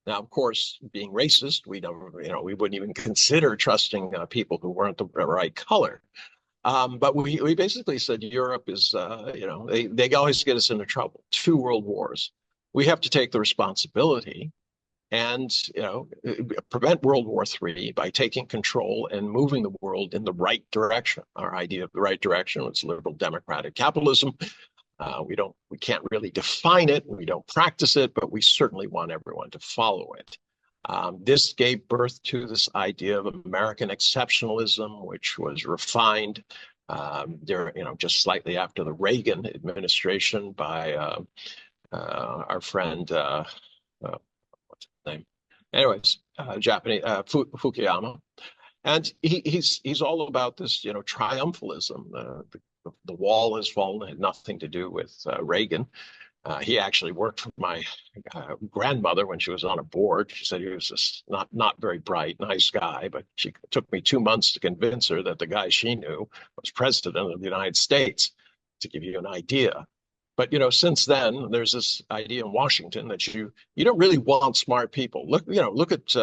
Now, of course, being racist, we wouldn't even consider trusting people who weren't the right color. But we basically said Europe is, they always get us into trouble. 2 world wars. We have to take the responsibility and, prevent World War III by taking control and moving the world in the right direction. Our idea of the right direction was liberal democratic capitalism. We can't really define it. We don't practice it, but we certainly want everyone to follow it. This gave birth to this idea of American exceptionalism, which was refined there, just slightly after the Reagan administration by our friend, what's his name? Anyways, Japanese Fukuyama, and he's all about this, triumphalism. The wall has fallen. It had nothing to do with Reagan. He actually worked for my grandmother when she was on a board. She said he was just not very bright, nice guy, but she took me 2 months to convince her that the guy she knew was president of the United States, to give you an idea. But since then, there's this idea in Washington that you don't really want smart people. Look at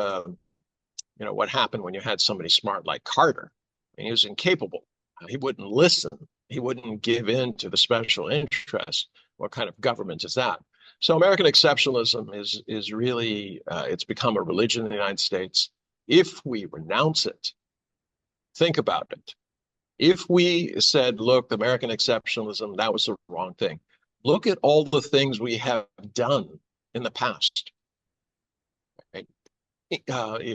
what happened when you had somebody smart like Carter, and he was incapable. He wouldn't listen. He wouldn't give in to the special interest. What kind of government is that? So American exceptionalism is really, it's become a religion in the United States. If we renounce it, think about it. If we said, look, American exceptionalism, that was the wrong thing. Look at all the things we have done in the past. Right?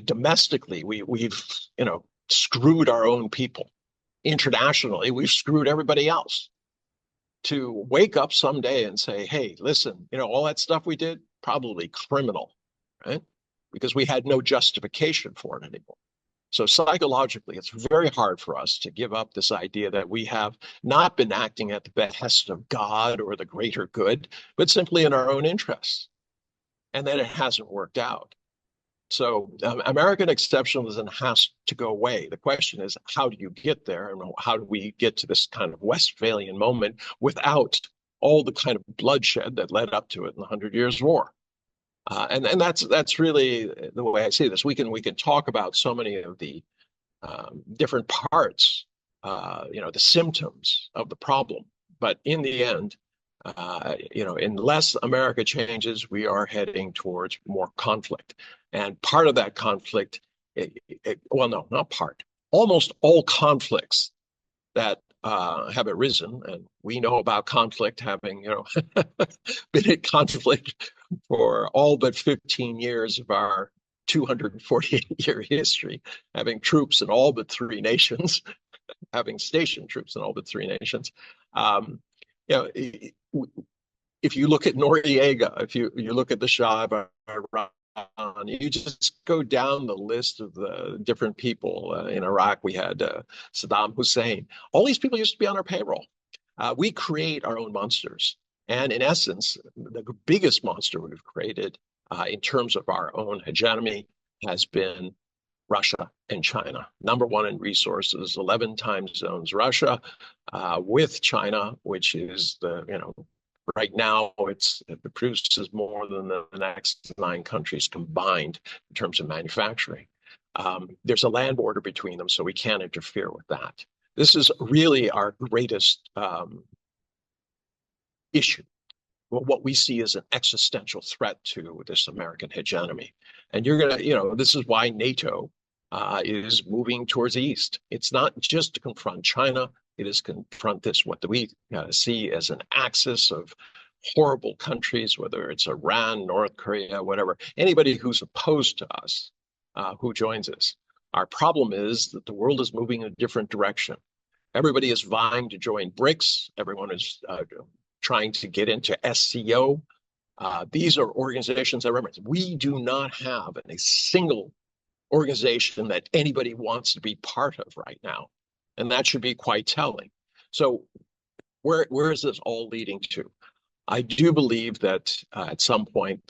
Domestically, we've screwed our own people. Internationally, we've screwed everybody else. To wake up someday and say, hey, listen, all that stuff we did, probably criminal, right? Because we had no justification for it anymore. So psychologically, it's very hard for us to give up this idea that we have not been acting at the behest of God or the greater good, but simply in our own interests, and that it hasn't worked out. So American exceptionalism has to go away. The question is, how do you get there? And how do we get to this kind of Westphalian moment without all the kind of bloodshed that led up to it in the 100 Years' War? And that's really the way I see this. We can talk about so many of the different parts, the symptoms of the problem. But in the end, unless America changes, we are heading towards more conflict. And part of that conflict, well, no, not part, almost all conflicts that have arisen, and we know about conflict having, been in conflict for all but 15 years of our 248-year history, having troops in all but 3 nations, having stationed troops in all but 3 nations. If you look at Noriega, if you look at the Shah of Iran, you just go down the list of the different people. In Iraq, we had Saddam Hussein. All these people used to be on our payroll. We create our own monsters. And in essence, the biggest monster we've created in terms of our own hegemony has been Russia and China. Number 1 in resources, 11 time zones. Russia with China, which is right now it produces more than the next 9 countries combined in terms of manufacturing. There's a land border between them, so we can't interfere with that. This is really our greatest issue. What we see as an existential threat to this American hegemony. And you're going to, this is why NATO is moving towards the East. It's not just to confront China. It is confront this, what we see as an axis of horrible countries, whether it's Iran, North Korea, whatever. Anybody who's opposed to us, who joins us. Our problem is that the world is moving in a different direction. Everybody is vying to join BRICS. Everyone is trying to get into SCO. These are organizations that remember, we do not have a single organization that anybody wants to be part of right now. And that should be quite telling. So where is this all leading to? I do believe that at some point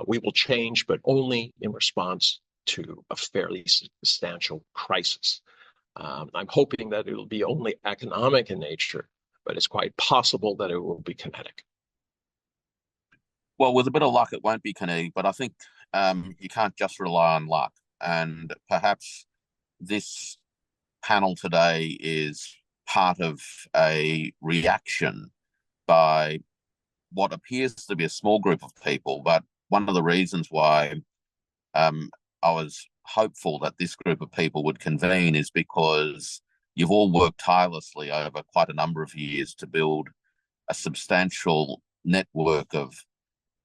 we will change, but only in response to a fairly substantial crisis. I'm hoping that it will be only economic in nature, but it's quite possible that it will be kinetic. Well, with a bit of luck, it won't be kinetic, but I think you can't just rely on luck. And perhaps this panel today is part of a reaction by what appears to be a small group of people. But one of the reasons why I was hopeful that this group of people would convene is because you've all worked tirelessly over quite a number of years to build a substantial network of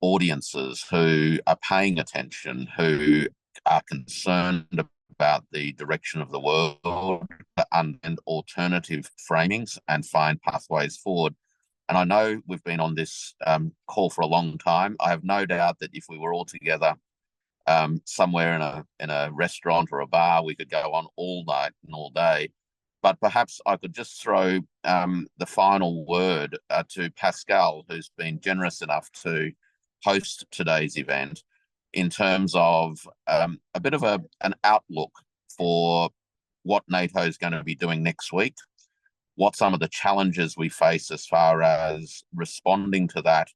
audiences who are paying attention, who are concerned about the direction of the world and alternative framings and find pathways forward. And I know we've been on this call for a long time. I have no doubt that if we were all together somewhere in a restaurant or a bar, we could go on all night and all day. But perhaps I could just throw the final word to Pascal, who's been generous enough to host today's event, in terms of a bit of an outlook for what NATO is going to be doing next week, what some of the challenges we face as far as responding to that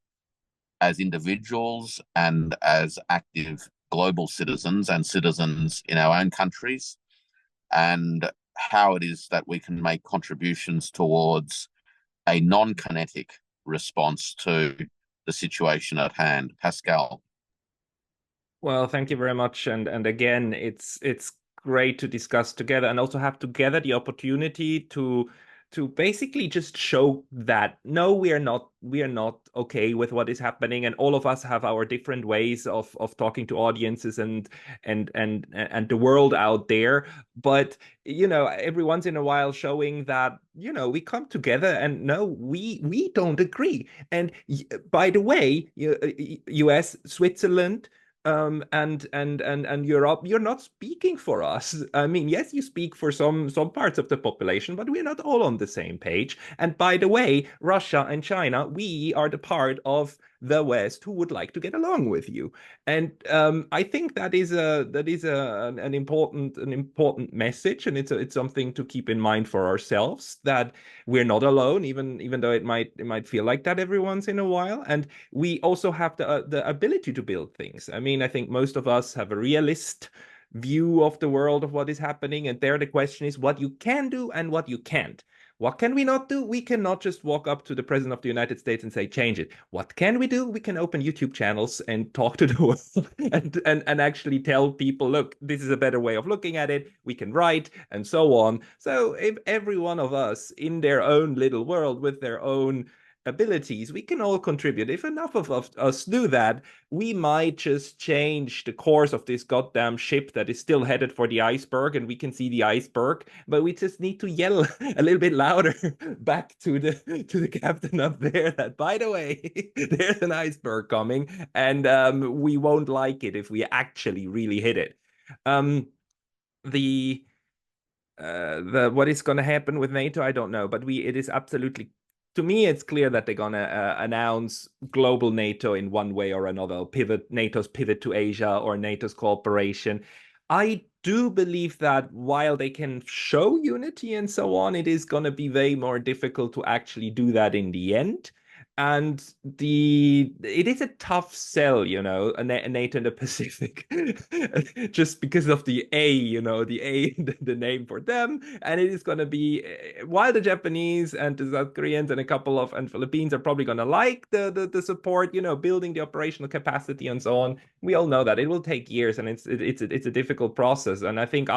as individuals and as active global citizens and citizens in our own countries, and how it is that we can make contributions towards a non-kinetic response to the situation at hand. Pascal. Well, thank you very much. And again, it's great to discuss together and also have together the opportunity to basically just show that no, we are not okay with what is happening, and all of us have our different ways of talking to audiences and the world out there. But every once in a while showing that we come together and no, we don't agree. And by the way, US, Switzerland, and Europe, you're not speaking for us. I mean, yes, you speak for some parts of the population, but we're not all on the same page. And by the way, Russia and China, we are the part of the West who would like to get along with you. And I think that is an important message, and it's something to keep in mind for ourselves, that we're not alone, even though it might feel like that every once in a while. And we also have the ability to build things. I mean, I think most of us have a realist view of the world, of what is happening, and there the question is what you can do and what you can't. What can we not do? We cannot just walk up to the President of the United States and say, change it. What can we do? We can open YouTube channels and talk to the world and actually tell people, look, this is a better way of looking at it. We can write and so on. So if every one of us in their own little world with their own abilities, we can all contribute. If enough of us do that, we might just change the course of this goddamn ship that is still headed for the iceberg, and we can see the iceberg, but we just need to yell a little bit louder back to the captain up there that, by the way, there's an iceberg coming, and we won't like it if we actually really hit it. What is going to happen with NATO, I don't know, but it is absolutely, to me, it's clear that they're going to announce global NATO in one way or another, NATO's pivot to Asia or NATO's cooperation. I do believe that while they can show unity and so on, it is going to be way more difficult to actually do that in the end. And it is a tough sell, a NATO in the Pacific, just because of the the name for them. And it is going to be, while the Japanese and the South Koreans and a couple of Philippines are probably going to like the support, building the operational capacity and so on. We all know that it will take years, and it's a difficult process. And I think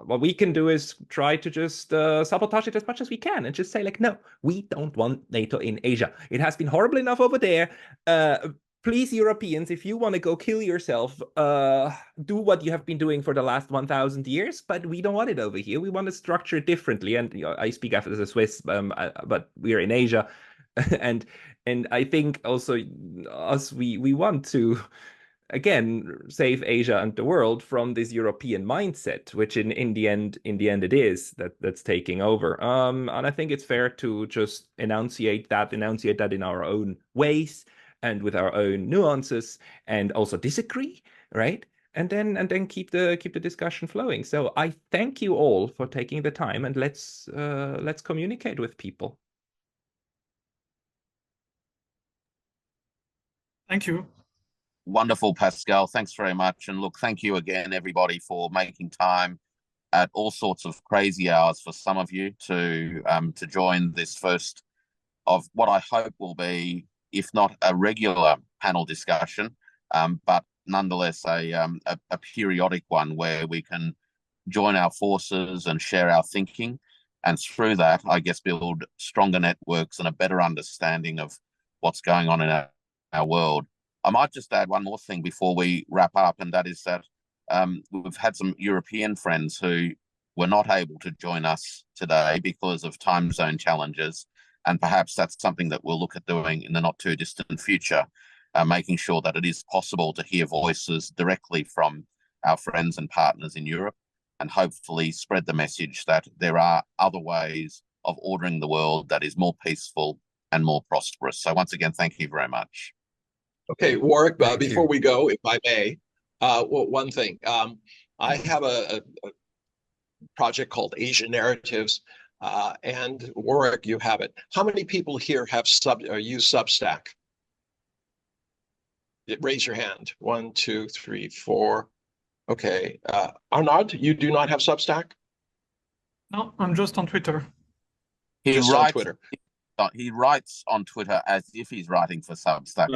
what we can do is try to just sabotage it as much as we can and just say, like, no, we don't want NATO in Asia. It has been horrible enough over there. Please, Europeans, if you want to go kill yourself, do what you have been doing for the last 1,000 years, but we don't want it over here. We want to structure it differently. And I speak as a Swiss, but we're in Asia. and I think also we want to, again, save Asia and the world from this European mindset, which in the end it is that's taking over. And I think it's fair to just enunciate that in our own ways and with our own nuances, and also disagree, right? And then keep the discussion flowing. So I thank you all for taking the time, and let's communicate with people. Thank you. Wonderful, Pascal. Thanks very much. And look, thank you again, everybody, for making time at all sorts of crazy hours for some of you to join this first of what I hope will be, if not a regular panel discussion, but nonetheless a periodic one where we can join our forces and share our thinking and through that, I guess, build stronger networks and a better understanding of what's going on in our world. I might just add one more thing before we wrap up, and that is that we've had some European friends who were not able to join us today because of time zone challenges, and perhaps that's something that we'll look at doing in the not too distant future, making sure that it is possible to hear voices directly from our friends and partners in Europe, and hopefully spread the message that there are other ways of ordering the world that is more peaceful and more prosperous. So once again, thank you very much. Okay, Warwick, before we go, if I may, one thing. I have a project called Asian Narratives, and Warwick, you have it. How many people here have use Substack? Raise your hand. 1, 2, 3, 4. Okay. Arnaud, you do not have Substack? No, I'm just on Twitter. Just on Twitter. He writes on Twitter as if he's writing for Substack.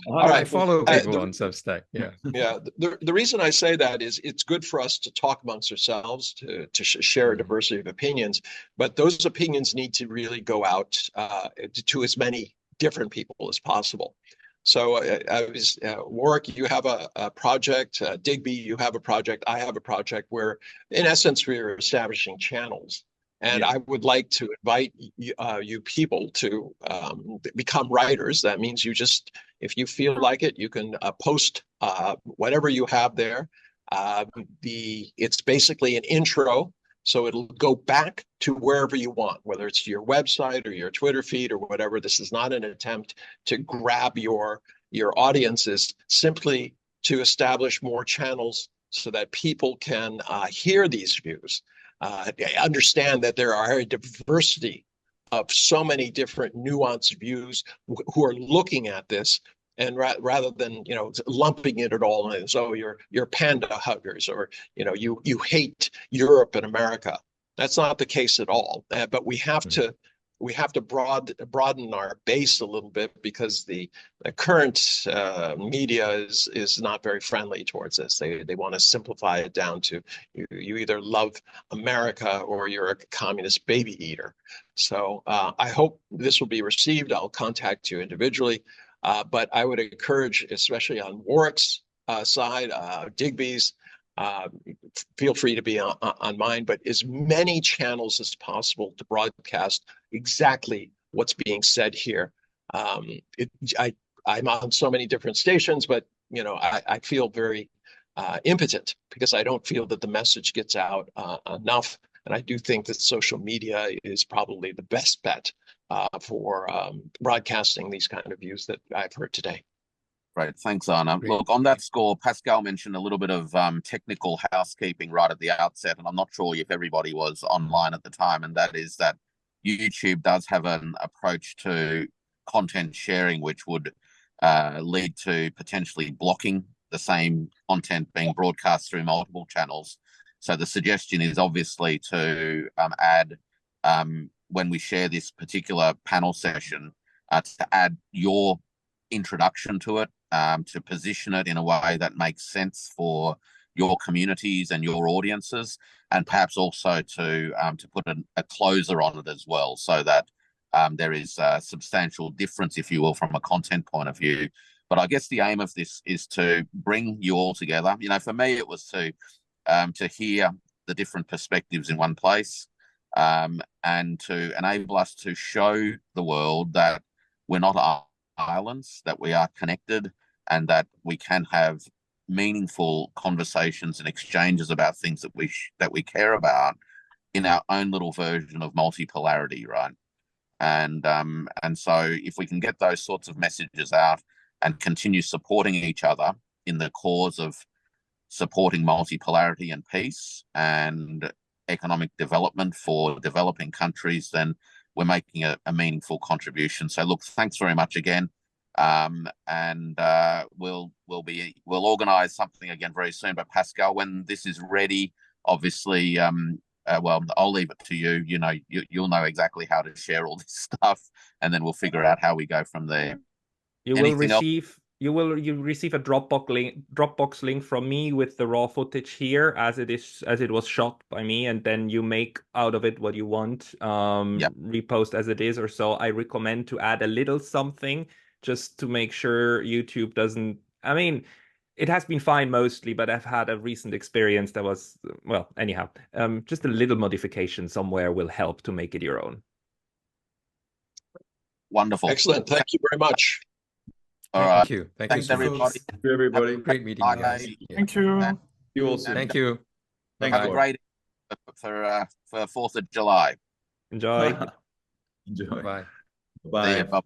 All right. I follow people on Substack. Yeah. Yeah. The reason I say that is it's good for us to talk amongst ourselves, to share a diversity of opinions, but those opinions need to really go out to as many different people as possible. So Warwick, you have a project, Digby, you have a project, I have a project where, in essence, we are establishing channels. And I would like to invite you people to become writers. That means you just, if you feel like it, you can post whatever you have there. It's basically an intro, so it'll go back to wherever you want, whether it's your website or your Twitter feed or whatever. This is not an attempt to grab your audiences, simply to establish more channels so that people can hear these views. Understand that there are a diversity of so many different nuanced views who are looking at this, and rather than lumping it all in, so you're panda huggers, or you hate Europe and America. That's not the case at all. But we have to broaden our base a little bit, because the current media is not very friendly towards this. They want to simplify it down to you either love America or you're a communist baby eater. So I hope this will be received. I'll contact you individually, but I would encourage, especially on Warwick's side, Digby's, feel free to be on mine, but as many channels as possible to broadcast exactly what's being said here. I'm on so many different stations, but I feel very impotent, because I don't feel that the message gets out enough. And I do think that social media is probably the best bet for broadcasting these kind of views that I've heard today. Great, thanks, Arnaud. Look, on that score, Pascal mentioned a little bit of technical housekeeping right at the outset, and I'm not sure if everybody was online at the time, and that is that YouTube does have an approach to content sharing, which would lead to potentially blocking the same content being broadcast through multiple channels. So the suggestion is obviously to add, when we share this particular panel session, to add your introduction to it, to position it in a way that makes sense for your communities and your audiences, and perhaps also to put a closer on it as well, so that there is a substantial difference, if you will, from a content point of view. But I guess the aim of this is to bring you all together. For me, it was to hear the different perspectives in one place, and to enable us to show the world that we're not islands, that we are connected, and that we can have meaningful conversations and exchanges about things that we care about in our own little version of multipolarity, right? And so if we can get those sorts of messages out and continue supporting each other in the cause of supporting multipolarity and peace and economic development for developing countries, then we're making a meaningful contribution. So look, thanks very much again. And we'll organize something again very soon. But Pascal, when this is ready, obviously, well, I'll leave it to you. You'll know exactly how to share all this stuff, and then we'll figure out how we go from there. You will receive you receive a Dropbox link from me with the raw footage here as it was shot by me, and then you make out of it what you want. Repost as it is or so. I recommend to add a little something just to make sure YouTube doesn't. I mean, it has been fine mostly, but I've had a recent experience that was, well, anyhow, just a little modification somewhere will help to make it your own. Wonderful. Excellent. Thank you very much. All right. Thank you. Thanks, everybody. Thank you, everybody. Great meeting you guys. Thank you. You also. Thank you. Thanks, Have a Warwick. great for 4th of July. Enjoy. Enjoy. Bye. Bye. See you. Bye.